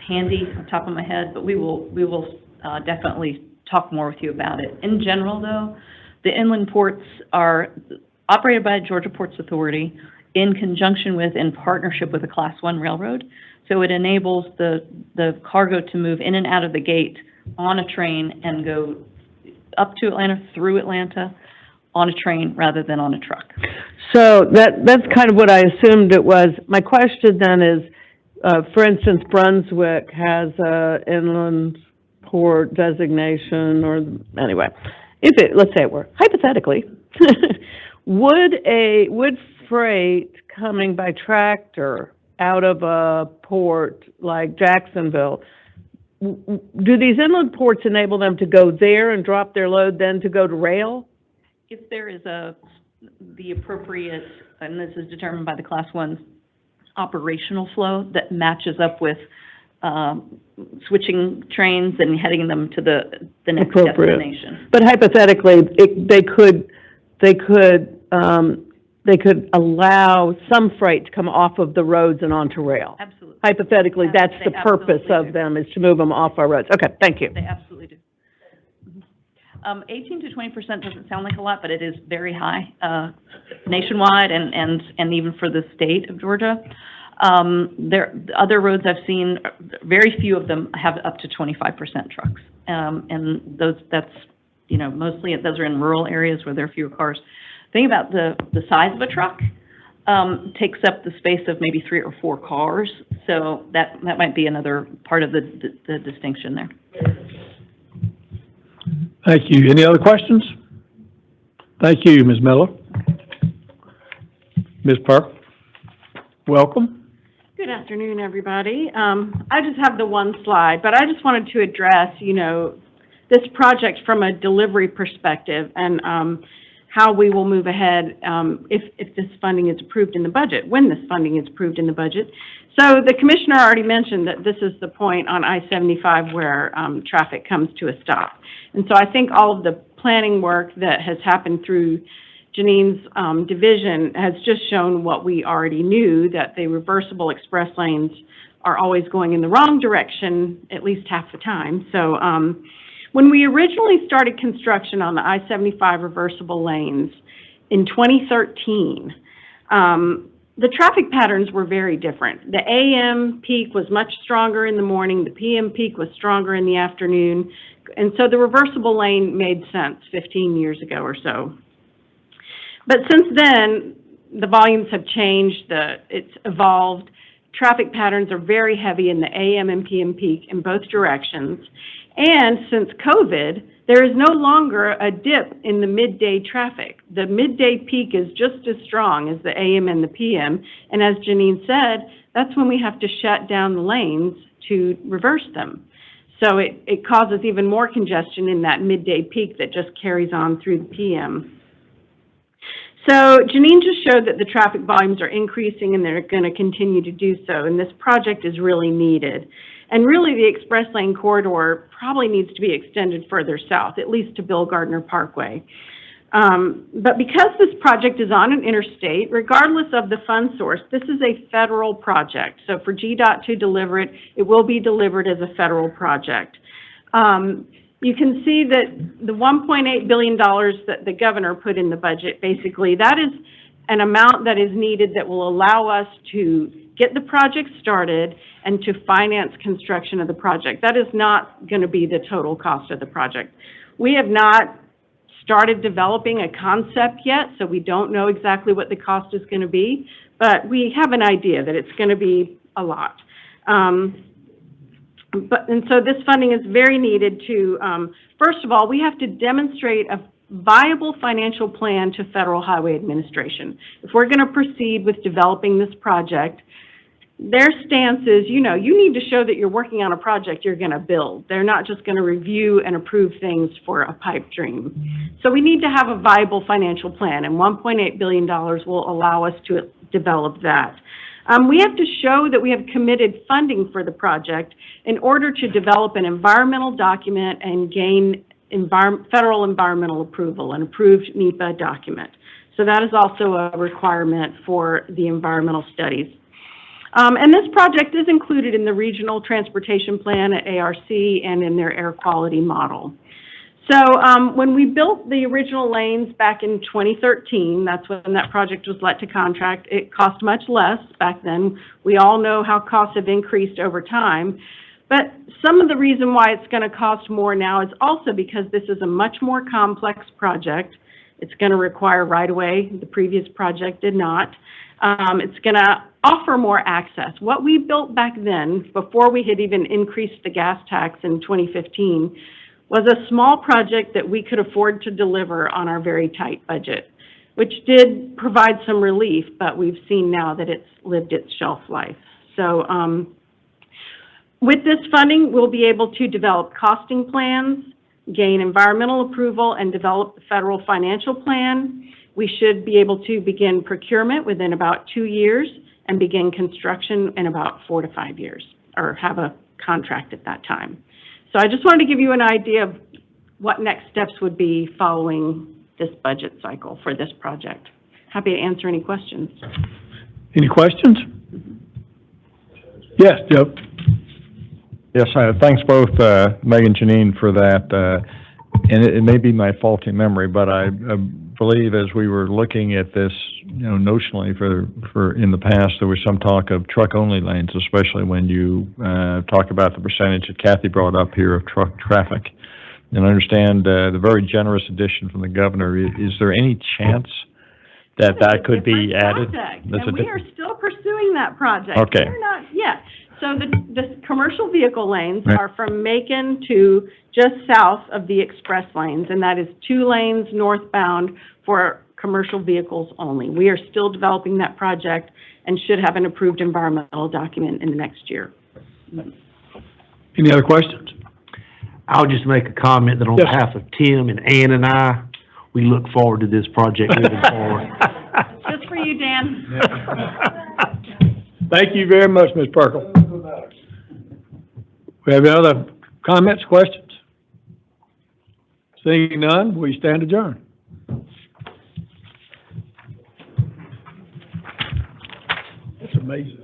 handy on top of my head, but we will definitely talk more with you about it. In general, though, the inland ports are operated by Georgia Ports Authority in conjunction with, in partnership with a Class 1 railroad. So it enables the cargo to move in and out of the gate on a train and go up to Atlanta, through Atlanta, on a train rather than on a truck. So that's kind of what I assumed it was. My question then is, for instance, Brunswick has a inland port designation, or, anyway, let's say it were, hypothetically, would freight coming by tractor out of a port like Jacksonville, do these inland ports enable them to go there and drop their load, then to go to rail? If there is the appropriate, and this is determined by the Class 1 operational flow that matches up with switching trains and heading them to the next Appropriate. destination. But hypothetically, they could allow some freight to come off of the roads and onto rail. Absolutely. Hypothetically, that's They the purpose absolutely of them, is to move them off our roads. Okay, thank you. They absolutely do. 18 to 20% doesn't sound like a lot, but it is very high nationwide and even for the state of Georgia. Other roads I've seen, very few of them have up to 25% trucks. And mostly those are in rural areas where there are fewer cars. Think about the size of a truck, takes up the space of maybe 3 or 4 cars. So that might be another part of the distinction there. Thank you. Any other questions? Thank you, Ms. Miller. Ms. Park, welcome. Good afternoon, everybody. I just have the one slide, but I just wanted to address, this project from a delivery perspective and how we will move ahead if this funding is approved in the budget, when this funding is approved in the budget. So the commissioner already mentioned that this is the point on I-75 where traffic comes to a stop. And so I think all of the planning work that has happened through Janine's division has just shown what we already knew, that the reversible express lanes are always going in the wrong direction at least half the time. So when we originally started construction on the I-75 reversible lanes in 2013, the traffic patterns were very different. The AM peak was much stronger in the morning, the PM peak was stronger in the afternoon, and so the reversible lane made sense 15 years ago or so. But since then, the volumes have changed, it's evolved. Traffic patterns are very heavy in the AM and PM peak in both directions. And since COVID, there is no longer a dip in the midday traffic. The midday peak is just as strong as the AM and the PM. And as Janine said, that's when we have to shut down the lanes to reverse them. So it causes even more congestion in that midday peak that just carries on through the PM. So Janine just showed that the traffic volumes are increasing and they're going to continue to do so. And this project is really needed. And really, the express lane corridor probably needs to be extended further south, at least to Bill Gardner Parkway. But because this project is on an interstate, regardless of the fund source, this is a federal project. So for GDOT to deliver it, it will be delivered as a federal project. You can see that the $1.8 billion that the governor put in the budget, basically, that is an amount that is needed that will allow us to get the project started and to finance construction of the project. That is not going to be the total cost of the project. We have not started developing a concept yet, so we don't know exactly what the cost is going to be, but we have an idea that it's going to be a lot. And so this funding is very needed to, first of all, we have to demonstrate a viable financial plan to Federal Highway Administration. If we're going to proceed with developing this project, their stance is, you need to show that you're working on a project you're going to build. They're not just going to review and approve things for a pipe dream. So we need to have a viable financial plan, and $1.8 billion will allow us to develop that. We have to show that we have committed funding for the project in order to develop an environmental document and gain federal environmental approval, an approved NEPA document. So that is also a requirement for the environmental studies. And this project is included in the Regional Transportation Plan at ARC and in their air quality model. So when we built the original lanes back in 2013, that's when that project was let to contract, it cost much less back then. We all know how costs have increased over time. But some of the reason why it's going to cost more now is also because this is a much more complex project. It's going to require right-of-way. The previous project did not. It's going to offer more access. What we built back then, before we had even increased the gas tax in 2015, was a small project that we could afford to deliver on our very tight budget, which did provide some relief, but we've seen now that it's lived its shelf life. So with this funding, we'll be able to develop costing plans, gain environmental approval, and develop the federal financial plan. We should be able to begin procurement within about 2 years and begin construction in about 4 to 5 years, or have a contract at that time. So I just wanted to give you an idea of what next steps would be following this budget cycle for this project. Happy to answer any questions. Any questions? Yes, Joe? Yes, thanks both, Meg and Janine, for that. And it may be my faulty memory, but I believe as we were looking at this, notionally for in the past, there was some talk of truck-only lanes, especially when you talk about the percentage that Kathy brought up here of truck traffic. And I understand the very generous addition from the governor. Is there any chance that could be added? And we are still pursuing that project. Okay. We're not, yeah. So the commercial vehicle lanes are from Macon to just south of the express lanes, and that is 2 lanes northbound for commercial vehicles only. We are still developing that project and should have an approved environmental document in the next year. Any other questions? I'll just make a comment that on Yes. behalf of Tim and Ann and I, we look forward to this project moving forward. Just for you, Dan. Thank you very much, Ms. Perkle. We have any other comments, questions? Seeing none, we stand adjourned. That's amazing.